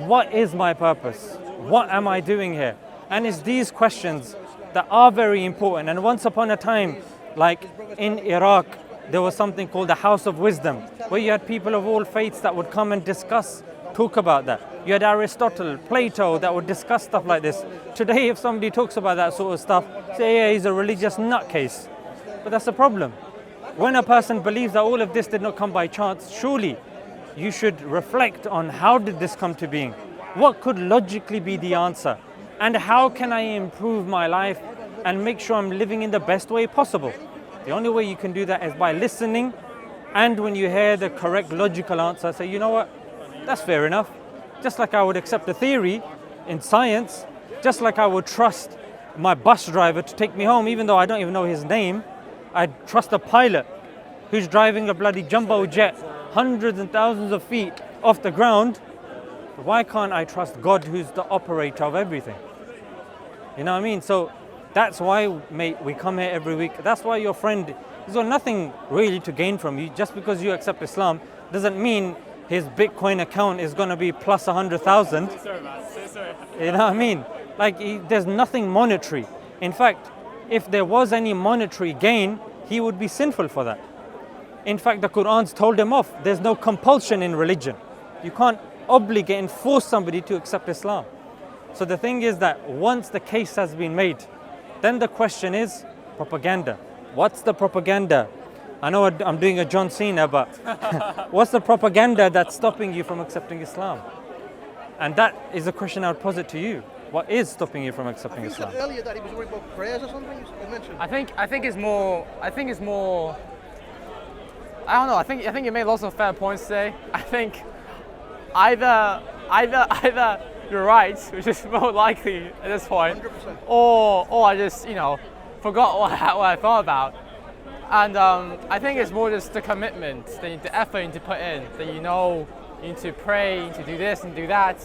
What is my purpose? What am I doing here? And it's these questions that are very important. And once upon a time, like in Iraq, there was something called the House of Wisdom, where you had people of all faiths that would come and discuss, talk about that. You had Aristotle, Plato that would discuss stuff like this. Today, if somebody talks about that sort of stuff, say, yeah, he's a religious nutcase. But that's the problem. When a person believes that all of this did not come by chance, surely you should reflect on how did this come to being? What could logically be the answer? And how can I improve my life and make sure I'm living in the best way possible? The only way you can do that is by listening, and when you hear the correct logical answer, say, you know what, that's fair enough. Just like I would accept a theory in science, just like I would trust my bus driver to take me home, even though I don't even know his name, I'd trust a pilot who's driving a bloody jumbo jet hundreds and thousands of feet off the ground. Why can't I trust God, who's the operator of everything? You know what I mean? So that's why, mate, we come here every week. That's why your friend has got nothing really to gain from you. Just because you accept Islam doesn't mean his Bitcoin account is going to be plus 100,000. You know what I mean? Like, there's nothing monetary. In fact, if there was any monetary gain, he would be sinful for that. In fact, the Quran's told him off. There's no compulsion in religion. You can't obligate and force somebody to accept Islam. So the thing is that once the case has been made, then the question is propaganda. What's the propaganda? I know I'm doing a John Cena, but what's the propaganda that's stopping you from accepting Islam? And that is a question I would posit to you. What is stopping you from accepting Islam? You said earlier that he was worried about prayers or something. You mentioned. I think it's more. I don't know. I think you made lots of fair points today. I think either you're right, which is more likely at this point, 100%. or I just forgot what I thought about. And I think it's more just the commitment, the effort you need to put in. That you need to pray, you need to do this and do that.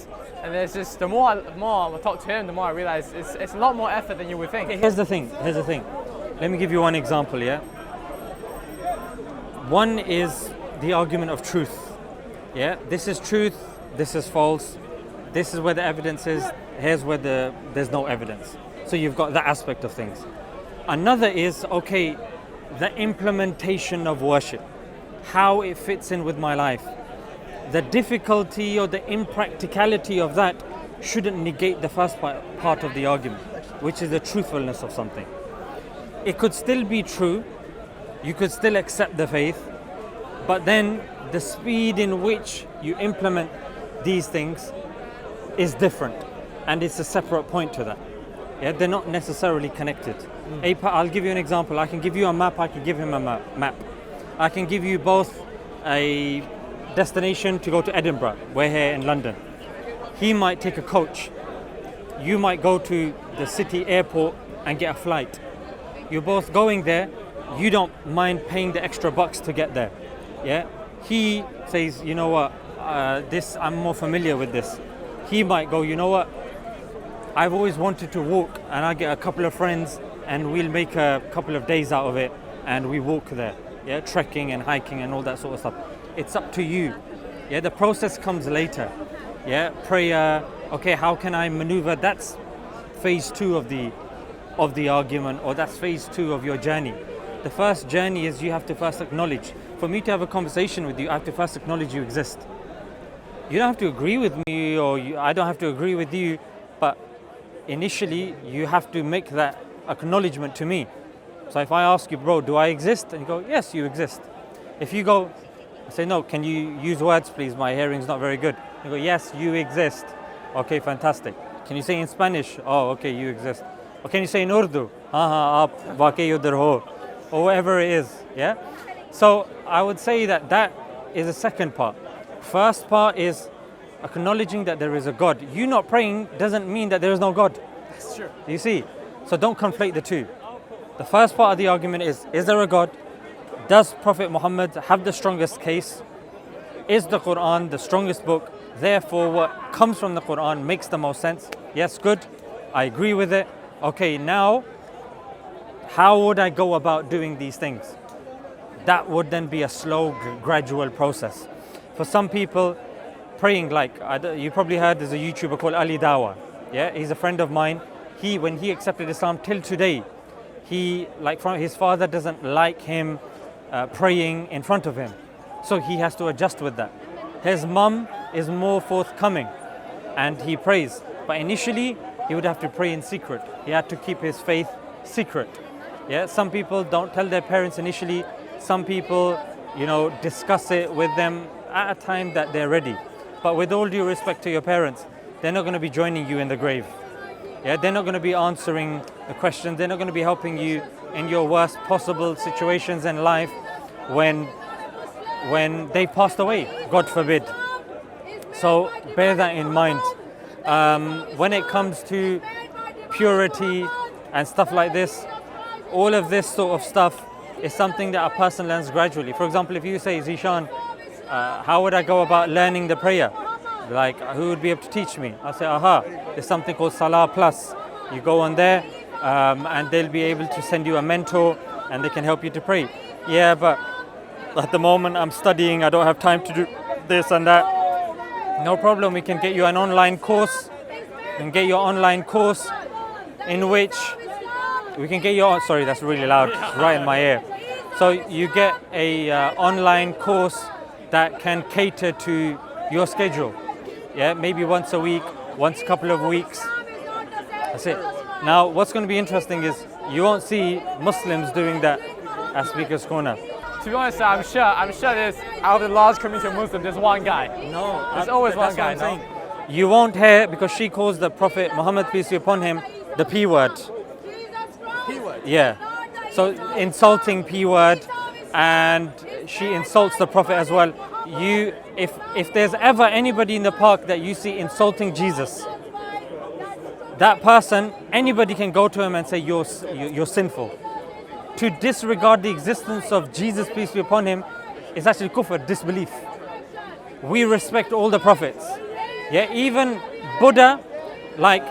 And there's just the more I talk to him, the more I realize it's a lot more effort than you would think. Here's the thing. Let me give you one example, yeah? One is the argument of truth. Yeah, this is truth, this is false, this is where the evidence is, here's where there's no evidence. So you've got that aspect of things. Another is, okay, the implementation of worship, how it fits in with my life. The difficulty or the impracticality of that shouldn't negate the first part of the argument, which is the truthfulness of something. It could still be true, you could still accept the faith, but then the speed in which you implement these things is different, and it's a separate point to that. Yeah, they're not necessarily connected. I'll give you an example. I can give you a map, I can give him a map. I can give you both a destination to go to Edinburgh. We're here in London. He might take a coach. You might go to the city airport and get a flight. You're both going there. You don't mind paying the extra bucks to get there. Yeah. He says, you know what, I'm more familiar with this. He might go, you know what, I've always wanted to walk, and I get a couple of friends and we'll make a couple of days out of it and we walk there. Yeah, trekking and hiking and all that sort of stuff. It's up to you. Yeah, the process comes later. Yeah, prayer. Okay, how can I maneuver? That's phase 2 of the argument, or that's phase 2 of your journey. The first journey is you have to first acknowledge. For me to have a conversation with you, I have to first acknowledge you exist. You don't have to agree with me, or I don't have to agree with you, but initially you have to make that acknowledgement to me. So if I ask you, bro, do I exist? And you go, yes, you exist. If you go, I say, no, can you use words, please? My hearing's not very good. You go, yes, you exist. Okay, fantastic. Can you say in Spanish? Oh, okay, you exist. Or can you say in Urdu? Aap waqi udhar ho. Or whatever it is, yeah? So I would say that is the second part. First part is acknowledging that there is a God. You not praying doesn't mean that there is no God. That's true. You see? So don't conflate the two. The first part of the argument is there a God? Does Prophet Muhammad have the strongest case? Is the Quran the strongest book? Therefore, what comes from the Quran makes the most sense. Yes, good. I agree with it. Okay, now, how would I go about doing these things? That would then be a slow, gradual process. For some people, praying, like you probably heard, there's a YouTuber called Ali Dawa. Yeah, he's a friend of mine. When he accepted Islam till today, his father doesn't like him praying in front of him. So he has to adjust with that. His mum is more forthcoming. and he prays. But initially, he would have to pray in secret. He had to keep his faith secret. Yeah, some people don't tell their parents initially. Some people, discuss it with them at a time that they're ready. But with all due respect to your parents, they're not going to be joining you in the grave. Yeah, they're not going to be answering the questions. They're not going to be helping you in your worst possible situations in life when they passed away, God forbid. So bear that in mind. When it comes to purity and stuff like this, all of this sort of stuff is something that a person learns gradually. For example, if you say, Zishan, how would I go about learning the prayer? Like, who would be able to teach me? I'll say, there's something called Salah Plus. You go on there and they'll be able to send you a mentor and they can help you to pray. Yeah, but at the moment I'm studying, I don't have time to do this and that. No problem, we can get you an online course. We can get your online course in which we can get your, sorry, that's really loud, it's right in my ear. So you get a online course that can cater to your schedule. Yeah, maybe once a week, once a couple of weeks. That's it. Now, what's going to be interesting is you won't see Muslims doing that at Speaker's Corner. To be honest, I'm sure there's, out of the large community of Muslims, there's one guy. No, there's always one guy, no? You won't hear, because she calls the Prophet Muhammad, peace be upon him, the P word. P word? Yeah. So insulting P word, and she insults the Prophet as well. If there's ever anybody in the park that you see insulting Jesus, that person, anybody can go to him and say, you're sinful. To disregard the existence of Jesus, peace be upon him, is actually kufr, disbelief. We respect all the prophets. Yeah, even Buddha, like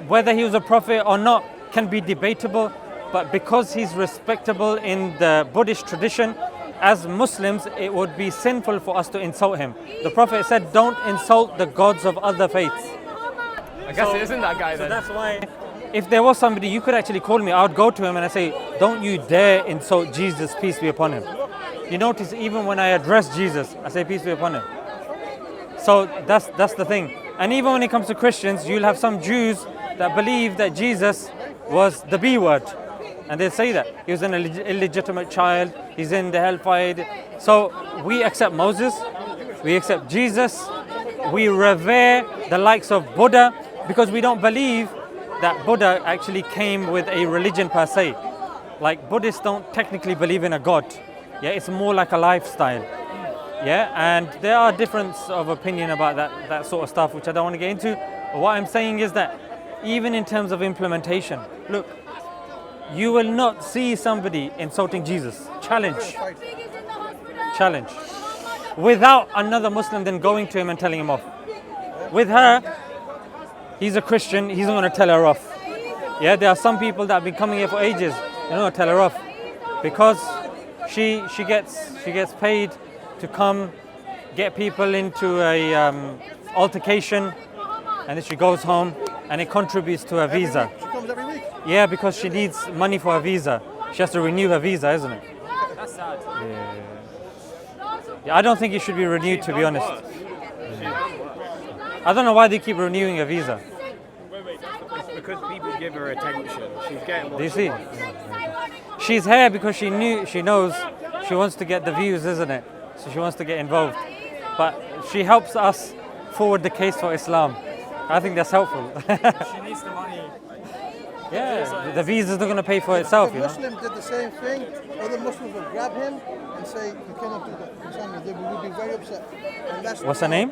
whether he was a prophet or not, can be debatable, but because he's respectable in the Buddhist tradition, as Muslims, it would be sinful for us to insult him. The Prophet said, don't insult the gods of other faiths. I guess it isn't that guy then. So that's why, if there was somebody, you could actually call me, I would go to him and I say, don't you dare insult Jesus, peace be upon him. You notice even when I address Jesus, I say, peace be upon him. So that's the thing. And even when it comes to Christians, you'll have some Jews that believe that Jesus was the B word. And they say that he was an illegitimate child, he's in the hellfire. So we accept Moses, we accept Jesus, we revere the likes of Buddha, because we don't believe that Buddha actually came with a religion per se. Like Buddhists don't technically believe in a god. Yeah, it's more like a lifestyle. Yeah, and there are differences of opinion about that sort of stuff, which I don't want to get into. But what I'm saying is that even in terms of implementation, look, you will not see somebody insulting Jesus. Challenge. Without another Muslim then going to him and telling him off. With her, he's a Christian, he's not going to tell her off. Yeah, there are some people that have been coming here for ages, they're not going to tell her off. Because she gets paid to come get people into a altercation, and then she goes home and it contributes to her visa. She comes every week? Yeah, because she needs money for her visa. She has to renew her visa, isn't it? That's sad. Yeah, I don't think it should be renewed, to be honest. I don't know why they keep renewing a visa. It's because people give her attention. She's getting what Do you see? She's here because she knows she wants to get the views, isn't it? So she wants to get involved. But she helps us forward the case for Islam. I think that's helpful. she needs the money. Yeah, the visa's not going to pay for itself, If you a know. Muslim did the same thing, other Muslims would grab him and say, you cannot do that. They would be very upset. And that's What's her name?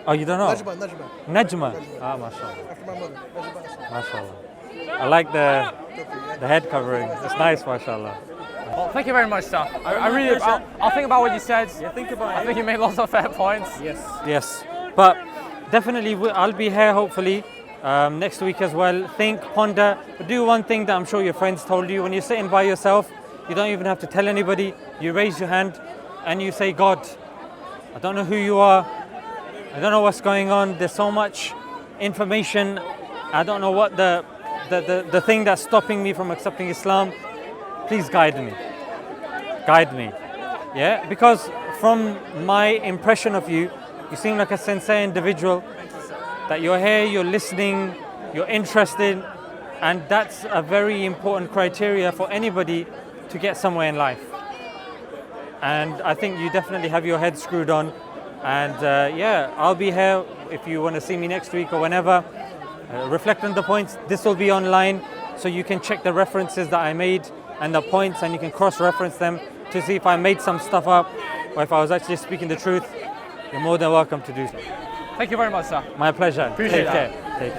Oh, you don't know? Najma. Najma. Ah, mashallah. After my mother. Najma. Mashallah. I like the head covering. It's nice, mashallah. Well, thank you very much, sir. I'll think about what you said. Yeah, think about I it. think you made lots of fair points. Yes, but definitely I'll be here hopefully next week as well. Think, ponder, but do one thing that I'm sure your friends told you. When you're sitting by yourself, you don't even have to tell anybody. You raise your hand and you say, God, I don't know who you are. I don't know what's going on. There's so much information. I don't know what the thing that's stopping me from accepting Islam. Please guide me. Guide me. Yeah, because from my impression of you, you seem like a sincere individual. that you're here, you're listening, you're interested, and that's a very important criteria for anybody to get somewhere in life. And I think you definitely have your head screwed on. And yeah, I'll be here if you want to see me next week or whenever. Reflect on the points. This will be online, so you can check the references that I made and the points, and you can cross-reference them to see if I made some stuff up or if I was actually speaking the truth. You're more than welcome to do so. Thank you very much, sir. My pleasure. Appreciate Take that. care. Take care.